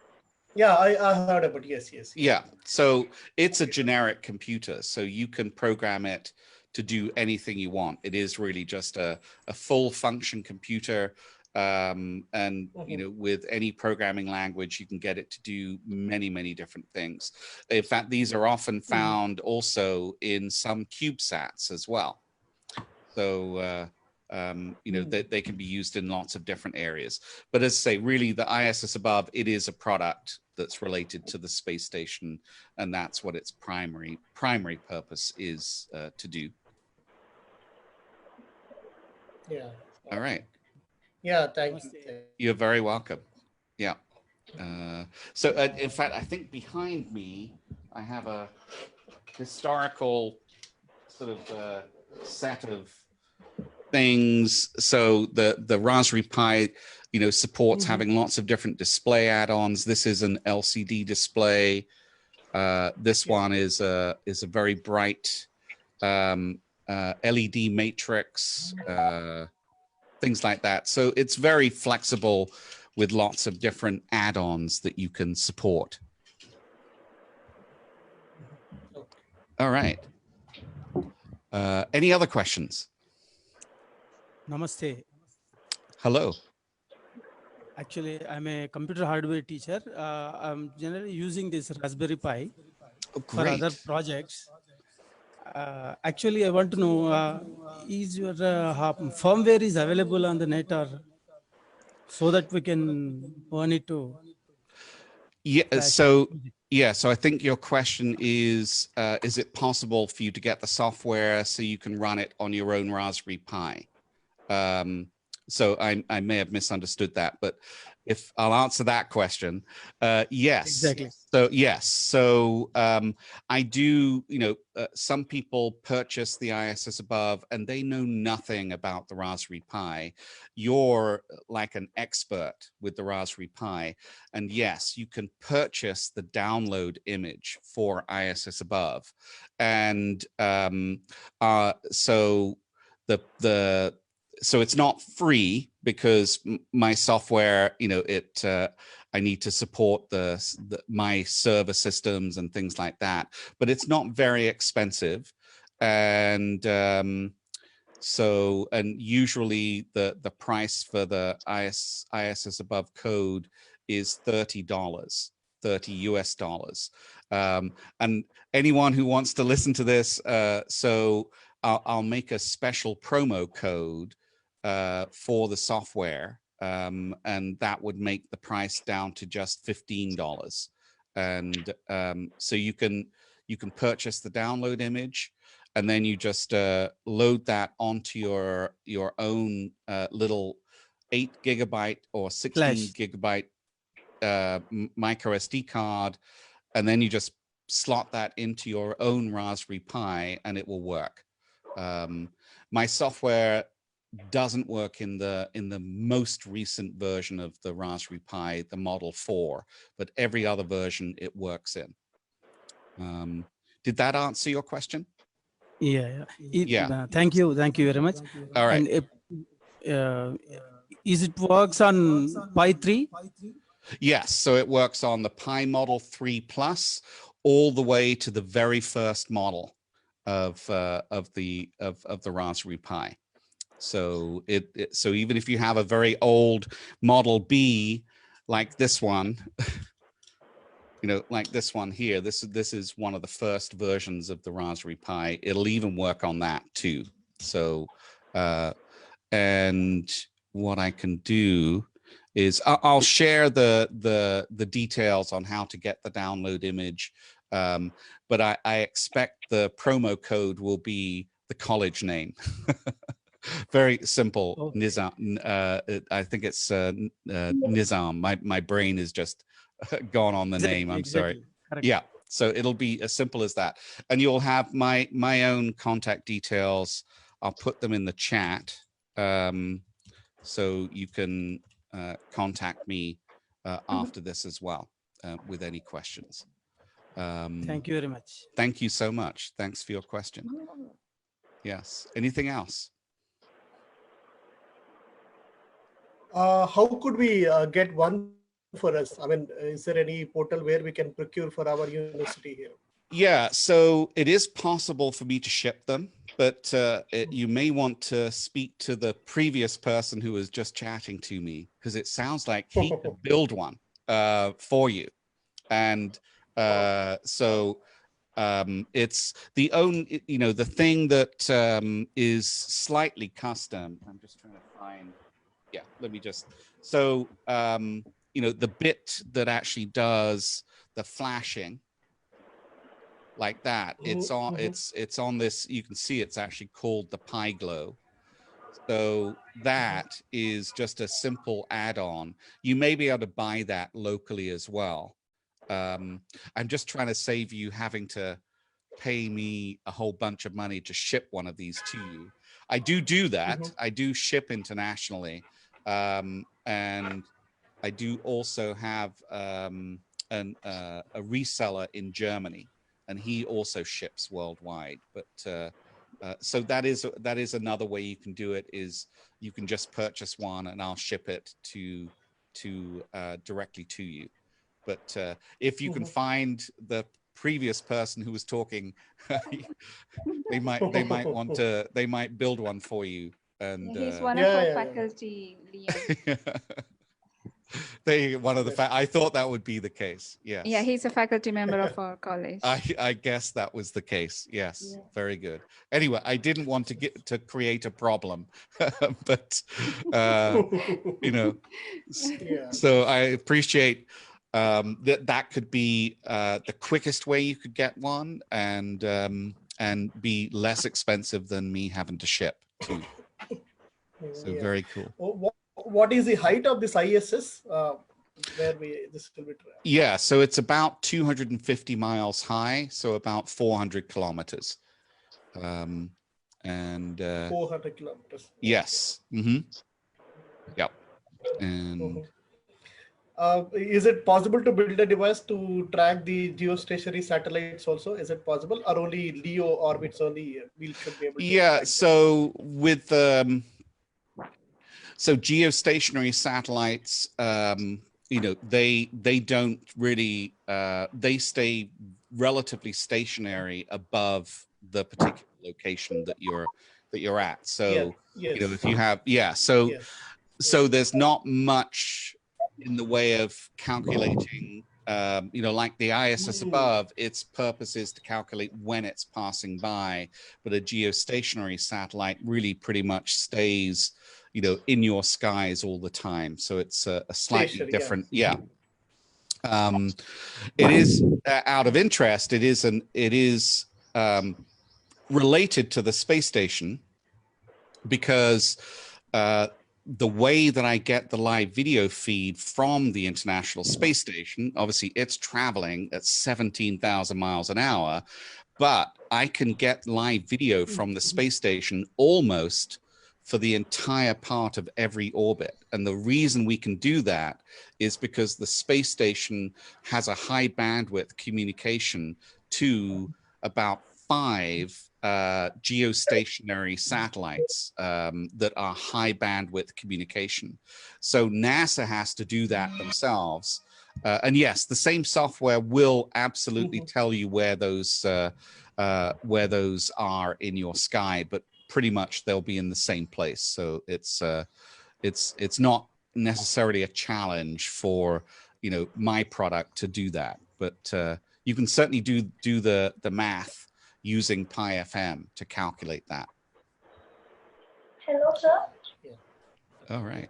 Yeah, I heard about, yes. Yeah, so it's a generic computer, so you can program it to do anything you want. It is really just a full function computer, and you know, with any programming language, you can get it to do many different things. In fact, these are often found also in some CubeSats as well. So you know, they can be used in lots of different areas. But as I say, really the ISS-Above, it is a product that's related to the space station, and that's what its primary purpose is to do. Yeah. All right. Yeah, thank you. You're very welcome. Yeah. So in fact, I think behind me, I have a historical sort of set of things. So the Raspberry Pi, you know, supports having lots of different display add-ons. This is an LCD display. This one is a very bright LED matrix, things like that. So it's very flexible with lots of different add-ons that you can support. All right. Any other questions? Namaste. Hello. Actually, I'm a computer hardware teacher. I'm generally using this Raspberry Pi for other projects. Actually, I want to know, is your firmware is available on the net, or so that we can run it to? Yeah. So yeah. So I think your question is it possible for you to get the software so you can run it on your own Raspberry Pi? So I may have misunderstood that, but if I'll answer that question, yes. Exactly. So yes. So I do, you know, some people purchase the ISS-Above and they know nothing about the Raspberry Pi. You're like an expert with the Raspberry Pi. And yes, you can purchase the download image for ISS-Above. And so it's not free, because my software, you know, I need to support my server systems and things like that, but it's not very expensive. And so, and usually the price for the ISS-Above code is $30, $30 US. And anyone who wants to listen to this, so I'll make a special promo code for the software, and that would make the price down to just $15. And so you can purchase the download image, and then you just load that onto your own little 8 GB or 16 GB micro SD card, and then you just slot that into your own Raspberry Pi, and it will work. My software doesn't work in the most recent version of the Raspberry Pi, the Model 4, but every other version it works in. Did that answer your question? Yeah. Yeah. Thank you very much. All right. And is it works on Pi 3? Yes. So it works on the Pi Model 3 Plus all the way to the very first model of the Raspberry Pi. So so even if you have a very old Model B like this one, you know, like this one here, this is one of the first versions of the Raspberry Pi. It'll even work on that too. So and what I can do is I'll share the details on how to get the download image But I expect the promo code will be the college name. Very simple. Oh. Nizam. I think it's Nizam. My brain is just gone on the name. I'm sorry. Correct. Yeah. So it'll be as simple as that. And you'll have my own contact details. I'll put them in the chat. So you can contact me after this as well with any questions. Thank you very much. Thank you so much. Thanks for your question. Yes. Anything else? How could we get one for us? I mean, is there any portal where we can procure for our university here? Yeah, so it is possible for me to ship them, but you may want to speak to the previous person who was just chatting to me, because it sounds like he could build one for you. And so it's the only, the thing that is slightly custom. I'm just trying to find, yeah, let me just, so, the bit that actually does the flashing, like that, it's on it's on this, you can see it's actually called the Pi Glow. So that is just a simple add-on. You may be able to buy that locally as well. I'm just trying to save you having to pay me a whole bunch of money to ship one of these to you. I do that. I do ship internationally, and I do also have a reseller in Germany, and he also ships worldwide. But so that is another way you can do it, is you can just purchase one and I'll ship it to directly to you. But if you can find the previous person who was talking, they might build one for you. And he's one of our faculty, Liam. I thought that would be the case. Yes. Yeah, he's a faculty member of our college. I guess that was the case. Yes. Yeah. Very good. Anyway, I didn't want to create a problem, but so I appreciate that could be the quickest way you could get one, and be less expensive than me having to ship too. So very cool. What is the height of this ISS? Where this will be tracked? Yeah, so it's about 250 miles high, so about 400 kilometers. And 400 kilometers. Yes. Yep. And is it possible to build a device to track the geostationary satellites also? Is it possible, or only LEO orbits only we should be able to? Yeah, so with so geostationary satellites, they don't really, they stay relatively stationary above the particular location that you're at. So if you have, so there's not much in the way of calculating, like the ISS-Above, its purpose is to calculate when it's passing by, but a geostationary satellite really pretty much stays, in your skies all the time. So it's a slightly different, It is out of interest. It is related to the space station, because the way that I get the live video feed from the International Space Station, obviously it's traveling at 17,000 miles an hour, but I can get live video from the space station almost for the entire part of every orbit. And the reason we can do that is because the space station has a high bandwidth communication to about 5 geostationary satellites that are high bandwidth communication. So NASA has to do that themselves. And yes, the same software will absolutely tell you where those are in your sky, but pretty much they'll be in the same place. So it's not necessarily a challenge for my product to do that, but you can certainly do the math using PyFM to calculate that. Hello, sir. All right.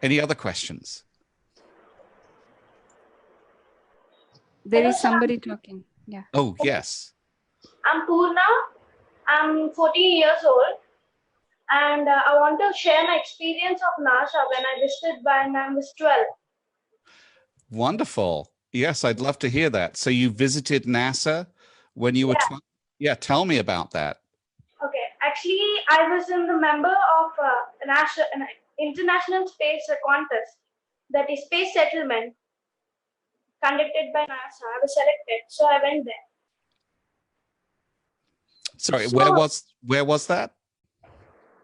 Any other questions? There is somebody talking. Yeah. Oh, yes. I'm Purna. I'm 14 years old, and I want to share my experience of NASA when I visited when I was 12. Wonderful. Yes, I'd love to hear that. So you visited NASA when you were Yeah. 12? Yeah, tell me about that. Okay, actually, I was in the member of an international space contest, that is space settlement, conducted by NASA. I was selected, so I went there. Sorry, So where was that?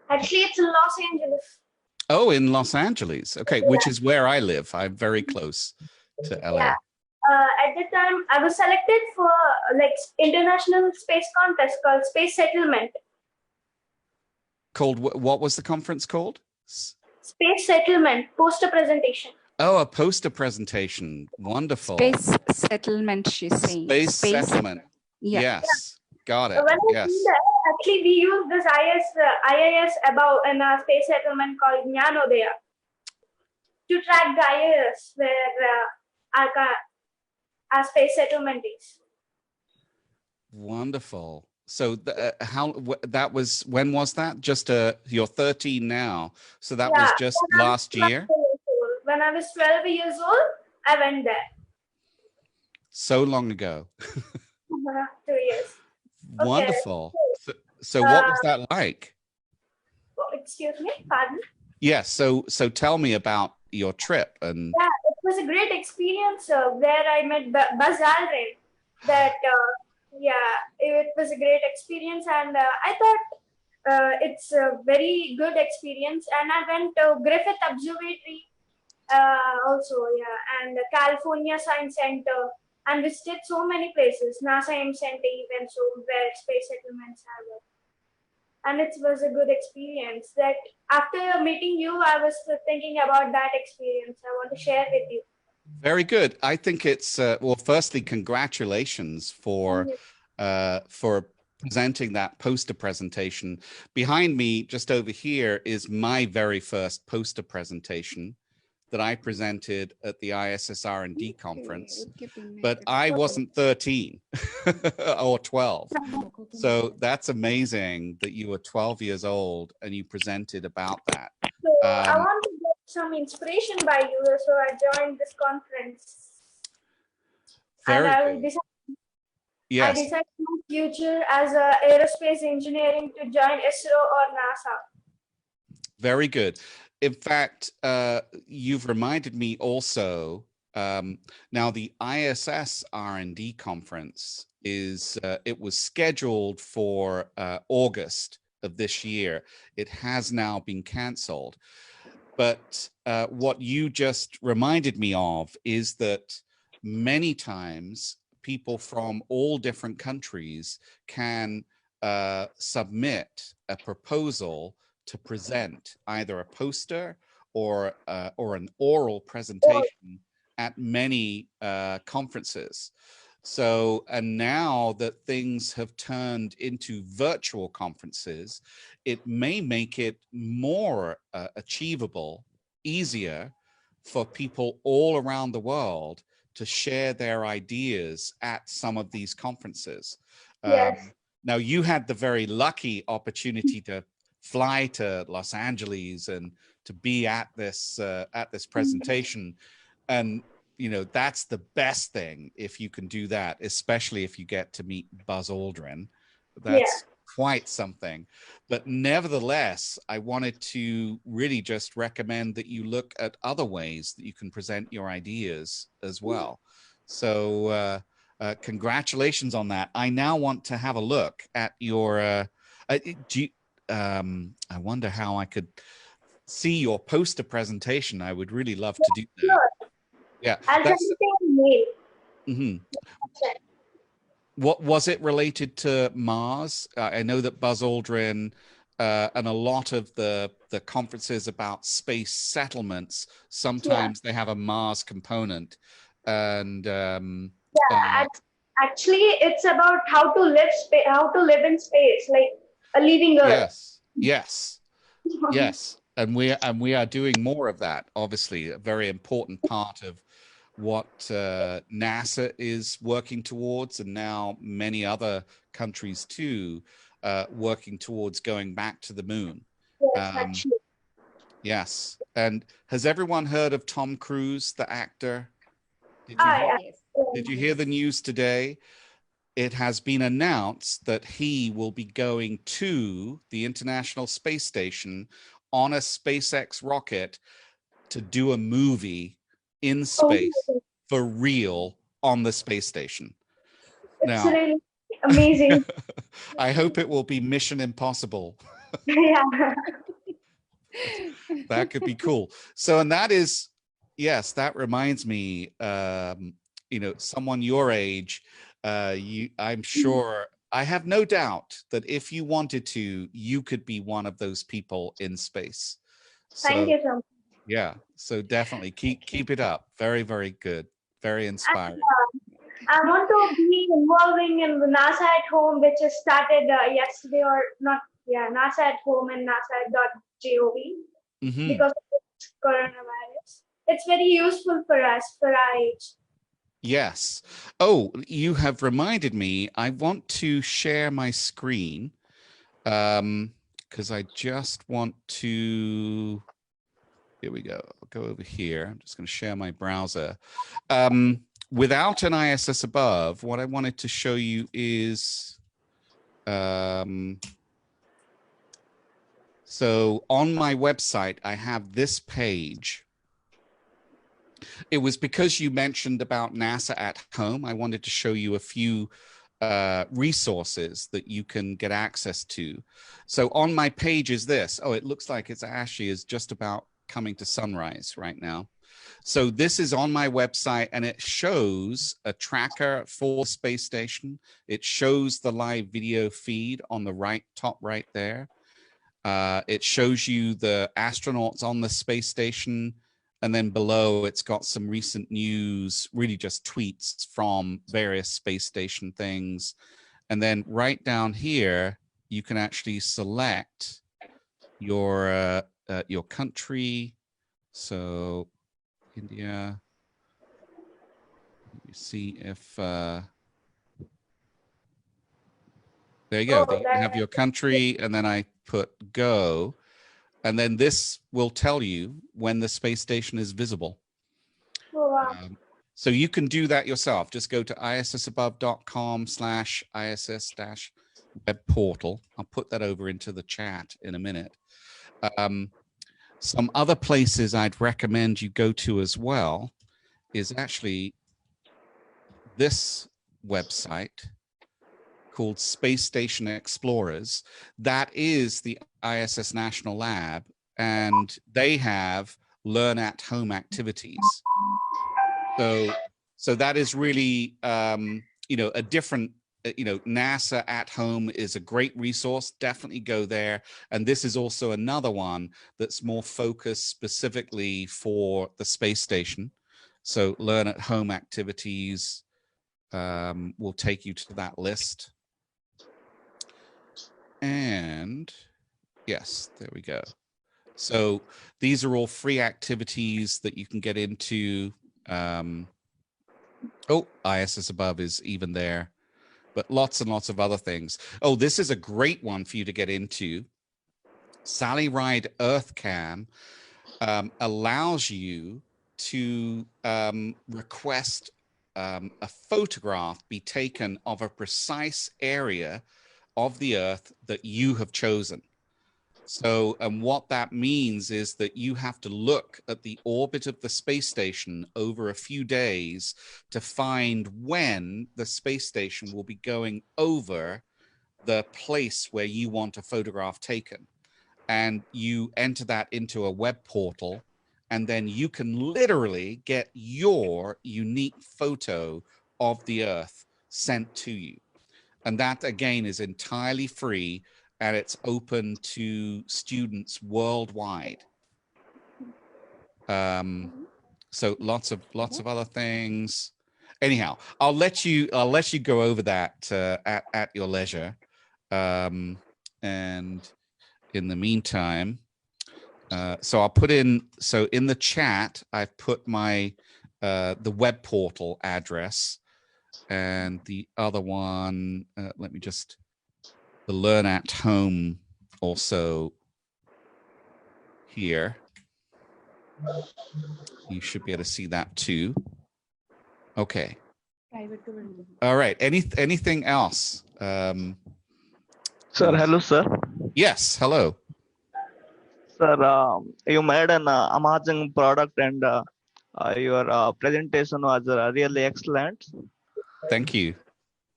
actually, it's in Los Angeles. Oh, in Los Angeles. Okay, which is where I live. I'm very close to LA. Yeah. At the time, I was selected for like international space contest called Space Settlement. Called, what was the conference called? Space Settlement poster presentation. Oh, a poster presentation. Wonderful. Space settlement, she's saying. Space settlement. Yeah. Yes, got it. When I Yes. did that, actually, we used this ISS-Above in a space settlement called Nyanodaya to track the ISS where our space settlement is. Wonderful. So that was, when was that? Just you're 13 now. So that was just last year? When I was 12 years old, I went there. So long ago. 2 years. Wonderful. Okay. So what was that like? Excuse me, pardon? Yes. So tell me about your trip. And yeah, it was a great experience where I met Buzz Aldrin. That yeah, it was a great experience, and I thought it's a very good experience. And I went to Griffith Observatory also, yeah, and California Science Center, and visited so many places. NASA M Center even, so where space settlements have. And it was a good experience. That after meeting you, I was thinking about that experience. I want to share with you. Very good. I think it's well. Firstly, congratulations for presenting that poster presentation. Behind me, just over here, is my very first poster presentation that I presented at the ISS-R&D conference, but I wasn't 13 or 12. So that's amazing that you were 12 years old and you presented about that. So I want to get some inspiration by you, so I joined this conference. Very and I good. will decide, yes. I decided my future as aerospace engineering to join ISRO or NASA. Very good. In fact, you've reminded me also, now the ISS R&D conference is, it was scheduled for August of this year. It has now been canceled. But what you just reminded me of is that many times people from all different countries can submit a proposal to present either a poster or an oral presentation at many conferences. So, and now that things have turned into virtual conferences, it may make it more achievable, easier for people all around the world to share their ideas at some of these conferences. Yes. Now, you had the very lucky opportunity to fly to Los Angeles and to be at this presentation, and you know that's the best thing if you can do that, especially if you get to meet Buzz Aldrin. That's quite something. But nevertheless, I wanted to really just recommend that you look at other ways that you can present your ideas as well. So congratulations on that. I now want to have a look at your I wonder how I could see your poster presentation. I would really love to do that. Sure. Yeah. I'll send you an email. Mm-hmm. What was it related to Mars? I know that Buzz Aldrin and a lot of the conferences about space settlements, sometimes they have a Mars component. And actually, it's about how to live in space, like a living Earth. Yes. And we are doing more of that. Obviously, a very important part of NASA is working towards, and now many other countries too, working towards going back to the moon. Yes, actually. Yes. And has everyone heard of Tom Cruise, the actor? Yeah. Did you hear the news today? It has been announced that he will be going to the International Space Station on a SpaceX rocket to do a movie in space for real on the space station. It's really amazing. I hope it will be Mission Impossible. Yeah. That could be cool. So, and that is, yes, that reminds me, you know, someone your age, I'm sure, I have no doubt that if you wanted to, you could be one of those people in space. Thank you so much. Yeah, so definitely keep it up. Very, very good. Very inspiring. I want to be involving in the NASA at Home, which has started yesterday or not. Yeah, NASA at Home and NASA.gov because of this coronavirus. It's very useful for us, for our age. Yes. Oh, you have reminded me. I want to share my screen because I just want to. Here we go. I'll go over here. I'm just going to share my browser. Without an ISS-Above, what I wanted to show you is, so on my website, I have this page. It was because you mentioned about NASA at Home. I wanted to show you a few resources that you can get access to. So on my page is this. Oh, it looks like it's actually is just about coming to sunrise right now. So this is on my website, and it shows a tracker for the space station. It shows the live video feed on the right, top right there. It shows you the astronauts on the space station. And then below, it's got some recent news, really just tweets from various space station things. And then right down here, you can actually select your country. So India, let me see if, there you go. You have your country, and then I put go. And then this will tell you when the space station is visible. Oh, wow. So you can do that yourself. Just go to issabove.com/ISS-web portal. I'll put that over into the chat in a minute. Some other places I'd recommend you go to as well is actually this website called Space Station Explorers. That is the ISS National Lab, and they have learn at home activities. So that is really, you know, a different, you know, NASA at Home is a great resource. Definitely go there. And this is also another one that's more focused specifically for the space station. So learn at home activities will take you to that list. And yes, there we go. So these are all free activities that you can get into. Oh, ISS-Above is even there, but lots and lots of other things. Oh, this is a great one for you to get into. Sally Ride EarthCam allows you to request a photograph be taken of a precise area of the Earth that you have chosen. So, and what that means is that you have to look at the orbit of the space station over a few days to find when the space station will be going over the place where you want a photograph taken. And you enter that into a web portal, and then you can literally get your unique photo of the Earth sent to you. And that, again, is entirely free, and it's open to students worldwide. So lots of other things. Anyhow, I'll let you go over that at your leisure. And in the meantime, so I'll put in, so in the chat, I've put my the web portal address, and the other one, let me just, the Learn at Home also here. You should be able to see that too. Okay. All right. Anything else? Sir, hello, sir. Yes, hello. Sir, you made an amazing product, and your presentation was really excellent. Thank you.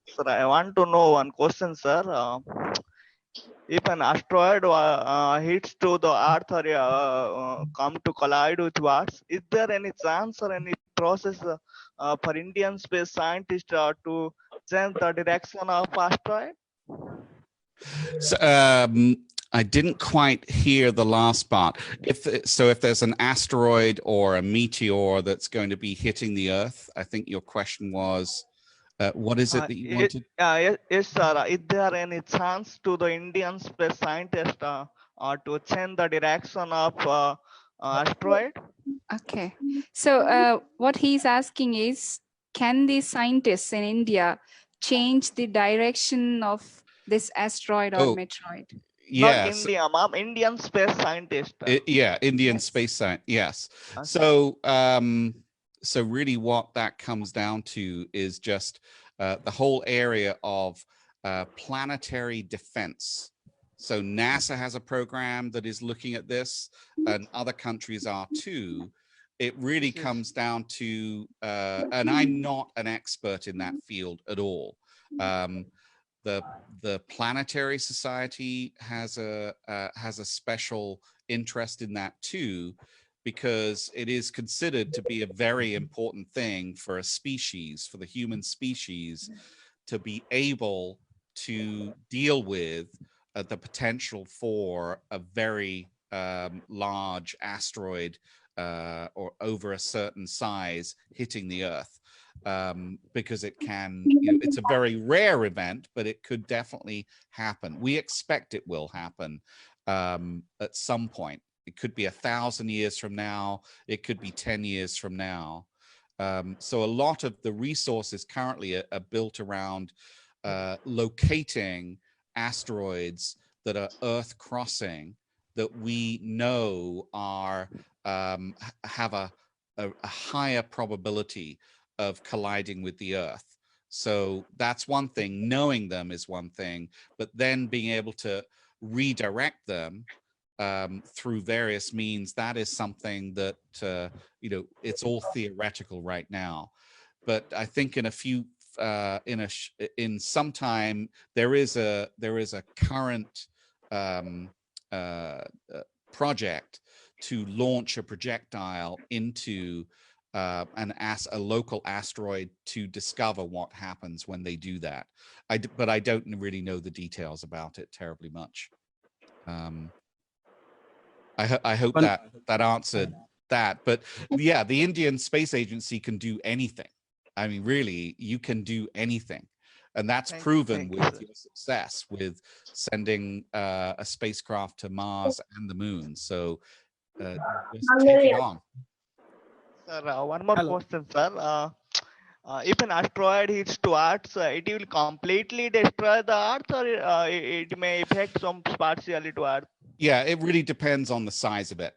Sir, I want to know one question, sir. If an asteroid hits to the Earth or come to collide with Mars, is there any chance or any process for Indian space scientists to change the direction of asteroid? So, I didn't quite hear the last part. If there's an asteroid or a meteor that's going to be hitting the Earth, I think your question was, what is it that you wanted? Yes, sir. Is there any chance to the Indian space scientist to change the direction of asteroid? Okay. So what he's asking is, can the scientists in India change the direction of this asteroid or meteoroid? Yes. Not India, ma'am. Indian space scientist. Yeah, Indian space science. Yes. So, so really what that comes down to is just the whole area of planetary defense. So NASA has a program that is looking at this, and other countries are too. It really comes down to, and I'm not an expert in that field at all. The Planetary Society has a special interest in that too, because it is considered to be a very important thing for a species, for the human species, to be able to deal with the potential for a very large asteroid or over a certain size hitting the Earth. Because it can, it's a very rare event, but it could definitely happen. We expect it will happen at some point. It could be 1,000 years from now. It could be 10 years from now. So a lot of the resources currently are built around locating asteroids that are Earth crossing, that we know are have a higher probability of colliding with the Earth. So that's one thing. Knowing them is one thing, but then being able to redirect them through various means, that is something that it's all theoretical right now. But I think in a few in some time there is a current project to launch a projectile into a local asteroid to discover what happens when they do that. But I don't really know the details about it terribly much. I hope that answered that. But yeah, the Indian Space Agency can do anything. I mean, really, you can do anything. And that's proven with your success with sending a spacecraft to Mars and the Moon. So just take it on. Sir, one more question, sir. If an asteroid hits to Earth, it will completely destroy the Earth, or it may affect some partially to Earth? Yeah, it really depends on the size of it.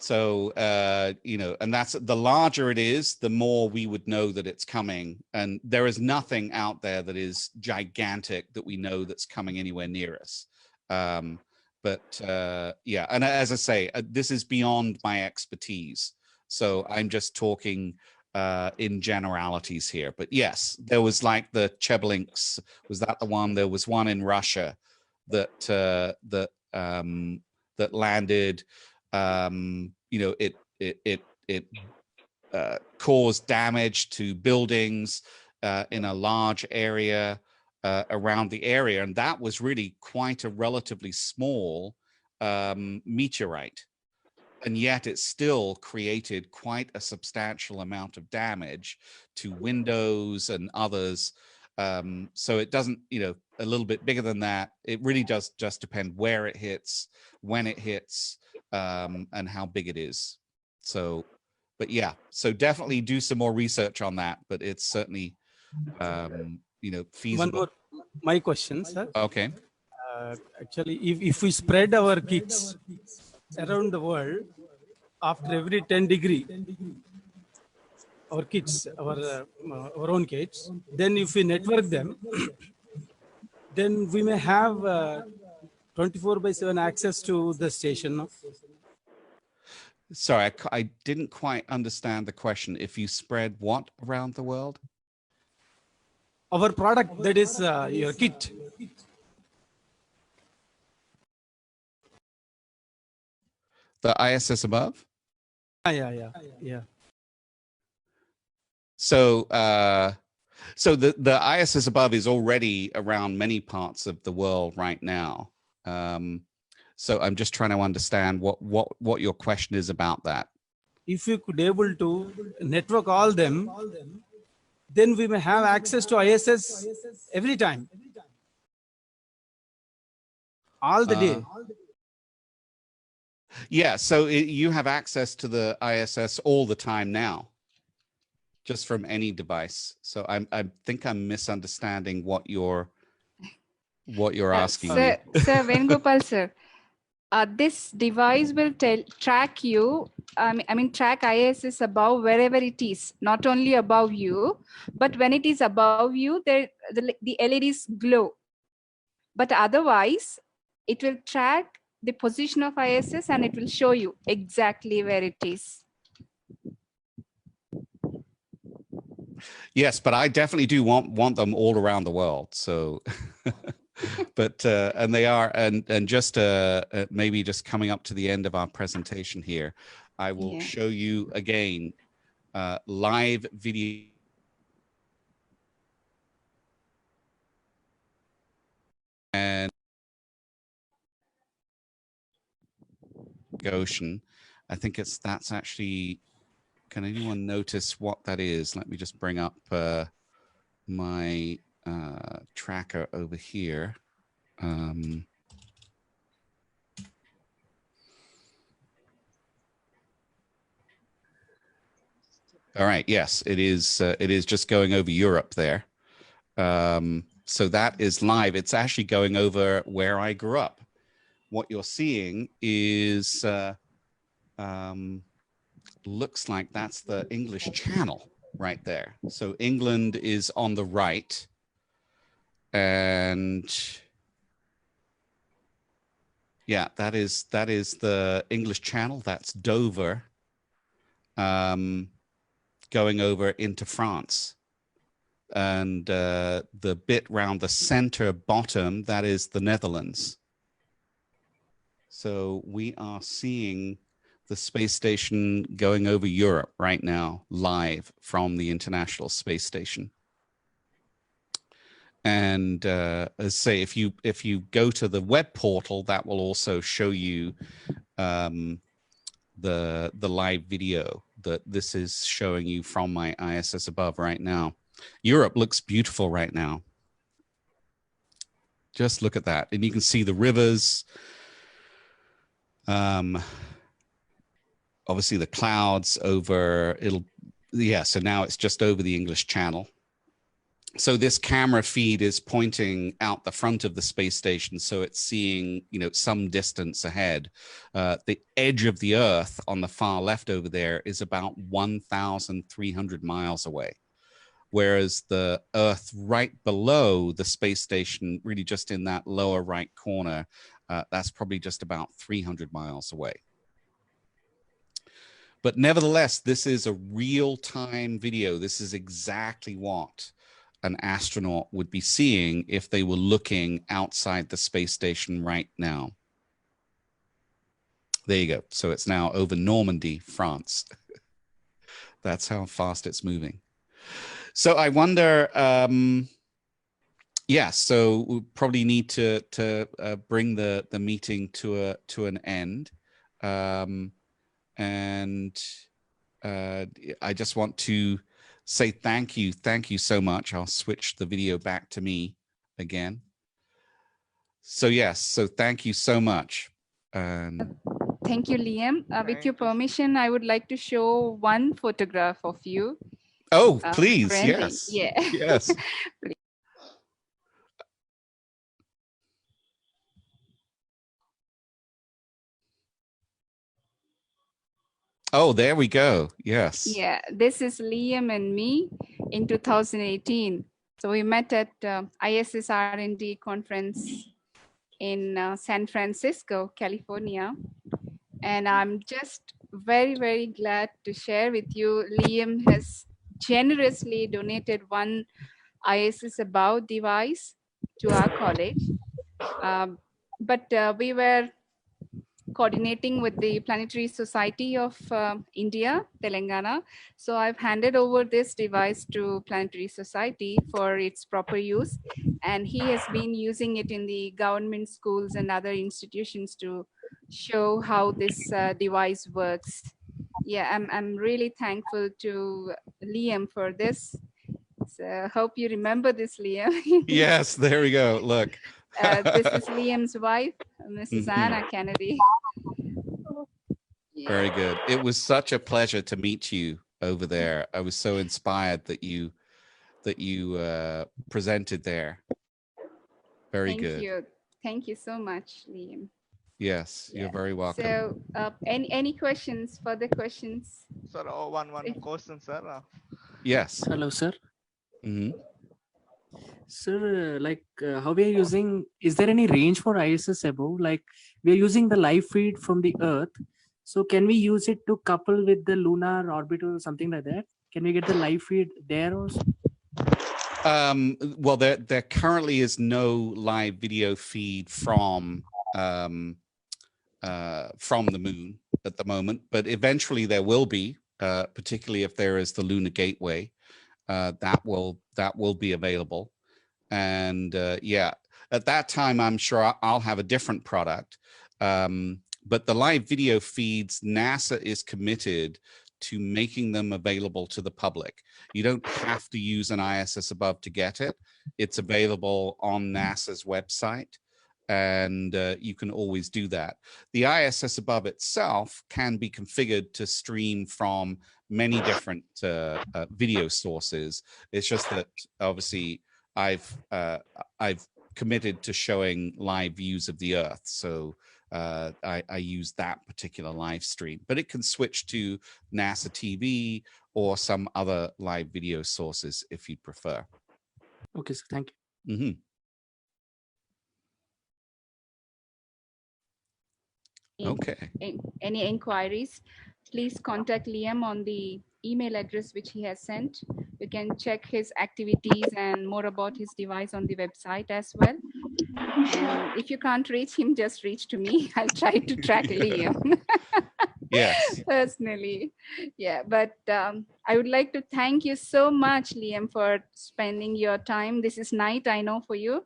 So, and that's, the larger it is, the more we would know that it's coming. And there is nothing out there that is gigantic that we know that's coming anywhere near us. But yeah, and as I say, this is beyond my expertise. So I'm just talking in generalities here. But yes, there was like the Chebelinks. Was that the one? There was one in Russia that that landed. It caused damage to buildings in a large area around the area, and that was really quite a relatively small meteorite, and yet it still created quite a substantial amount of damage to windows and others. So it doesn't, a little bit bigger than that. It really does just depend where it hits, when it hits, and how big it is. So but yeah, so definitely do some more research on that, but it's certainly, you know, feasible. One more, my question, sir. Okay. Actually, if we spread our kids around the world after every 10 degree, our kids, our own kids, then if we network them, then we may have 24/7 access to the station. No? Sorry, I didn't quite understand the question. If you spread what around the world? Our product, that is your kit. The ISS-Above? Yeah. So, so the ISS-Above is already around many parts of the world right now. So I'm just trying to understand what your question is about that. If we could able to network all them, then we may have access to ISS every time, all the day. Yeah, so you have access to the ISS all the time now, just from any device. So I think I'm misunderstanding what you're asking me. Sir Venugopal sir, this device will track you. I mean, track ISS-Above wherever it is, not only above you, but when it is above you, the LEDs glow. But otherwise, it will track the position of ISS and it will show you exactly where it is. Yes, but I definitely do want them all around the world. So, but and they are, and just maybe just coming up to the end of our presentation here, I will show you again live video. And ocean, I think that's actually, can anyone notice what that is? Let me just bring up my tracker over here. All right, yes, it is just going over Europe there. So that is live. It's actually going over where I grew up. What you're seeing is looks like that's the English Channel right there. So England is on the right, and yeah, that is the English Channel. That's Dover, going over into France. And the bit round the center bottom, that is the Netherlands. So we are seeing the space station going over Europe right now, live from the International Space Station. And as I say, if you go to the web portal, that will also show you the live video that this is showing you from my ISS-Above right now. Europe looks beautiful right now. Just look at that. And you can see the rivers. Obviously the clouds over so now it's just over the English Channel. So this camera feed is pointing out the front of the space station, so it's seeing, you know, some distance ahead. The edge of the Earth on the far left over there is about 1,300 miles away, whereas the Earth right below the space station, really just in that lower right corner, that's probably just about 300 miles away. But nevertheless, this is a real-time video. This is exactly what an astronaut would be seeing if they were looking outside the space station right now. There you go. So it's now over Normandy, France. That's how fast it's moving. So I wonder, yeah, so we probably need to bring the meeting to an end. And I just want to say thank you so much. I'll switch the video back to me again. So yes, so thank you so much. Thank you, Liam. With your permission, I would like to show one photograph of you. Oh, please, branding. yes. Yeah. Yes. Oh, there we go. Yes. Yeah, this is Liam and me in 2018. So we met at ISS R&D conference in San Francisco, California. And I'm just very, very glad to share with you, Liam has generously donated one ISS-Above device to our college. But we were coordinating with the Planetary Society of India, Telangana. So I've handed over this device to Planetary Society for its proper use. And he has been using it in the government schools and other institutions to show how this device works. Yeah, I'm really thankful to Liam for this. So hope you remember this, Liam. Yes, there we go. Look. This is Liam's wife, Mrs. Anna Kennedy. Very good. It was such a pleasure to meet you over there. I was so inspired that you presented there. Very good. Thank you so much, Liam. Yes, you're very welcome. So, any questions? Further questions? Sir, one question, sir. Yes. Hello, sir. Mm-hmm. Sir, like how we are using, is there any range for ISS-Above? Like we are using the live feed from the Earth. So can we use it to couple with the lunar orbiter or something like that? Can we get the live feed there also? Well, there currently is no live video feed from the moon at the moment, but eventually there will be, particularly if there is the Lunar Gateway, that will be available. And yeah, at that time, I'm sure I'll have a different product. But the live video feeds, NASA is committed to making them available to the public. You don't have to use an ISS-Above to get it. It's available on NASA's website, and you can always do that. The ISS-Above itself can be configured to stream from many different video sources. It's just that obviously I've committed to showing live views of the Earth, so I use that particular live stream, but it can switch to NASA TV or some other live video sources if you prefer. Okay, sir. Thank you. Mm-hmm. Okay. Any inquiries, please contact Liam on the email address which he has sent. You can check his activities and more about his device on the website as well. And if you can't reach him, just reach to me. I'll try to track Liam. Yes. Personally. Yeah, but I would like to thank you so much, Liam, for spending your time. This is night, I know, for you.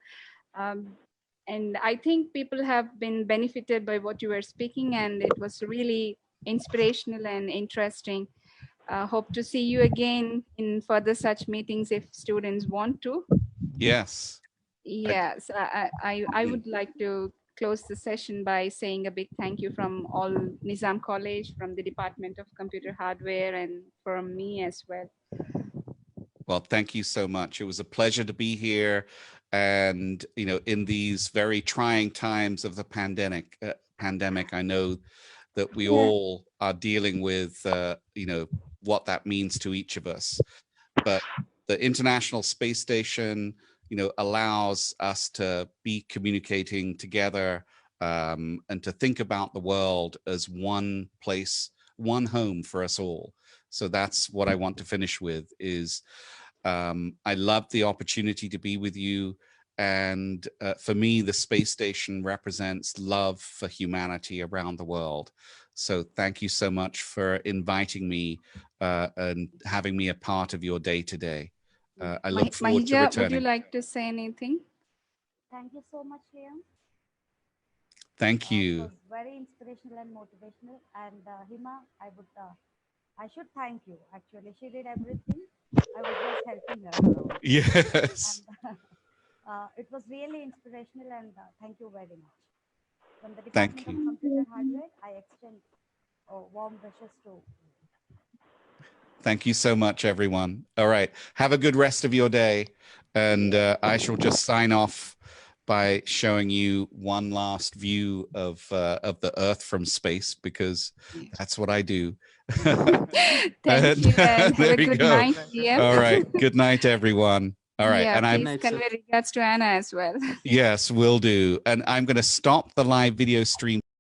And I think people have been benefited by what you were speaking, and it was really inspirational and interesting. Hope to see you again in further such meetings if students want to. Yes. Yes, I would like to close the session by saying a big thank you from all Nizam College, from the Department of Computer Hardware, and from me as well. Well, thank you so much. It was a pleasure to be here. And, you know, in these very trying times of the pandemic, I know that we all are dealing with, you know, what that means to each of us. But the International Space Station, you know, allows us to be communicating together and to think about the world as one place, one home for us all. So that's what I want to finish with is I love the opportunity to be with you. And for me, the space station represents love for humanity around the world. So thank you so much for inviting me and having me a part of your day today. I look forward to returning. Would you like to say anything? Thank you so much, Liam. Thank you. It was very inspirational and motivational. And Hima, I should thank you. Actually, she did everything. I was just helping her. Yes. And, it was really inspirational, and thank you very much. From the Thank Department of you. Computer Hardware, I extend warm wishes to. Thank you so much, everyone. All right. Have a good rest of your day. And I shall just sign off by showing you one last view of the Earth from space, because that's what I do. Thank you, and have There a you good go. night, DM. All right. Good night, everyone. All right. Yeah, And please I'm convey regards to Anna as well. yes, will do. And I'm going to stop the live video stream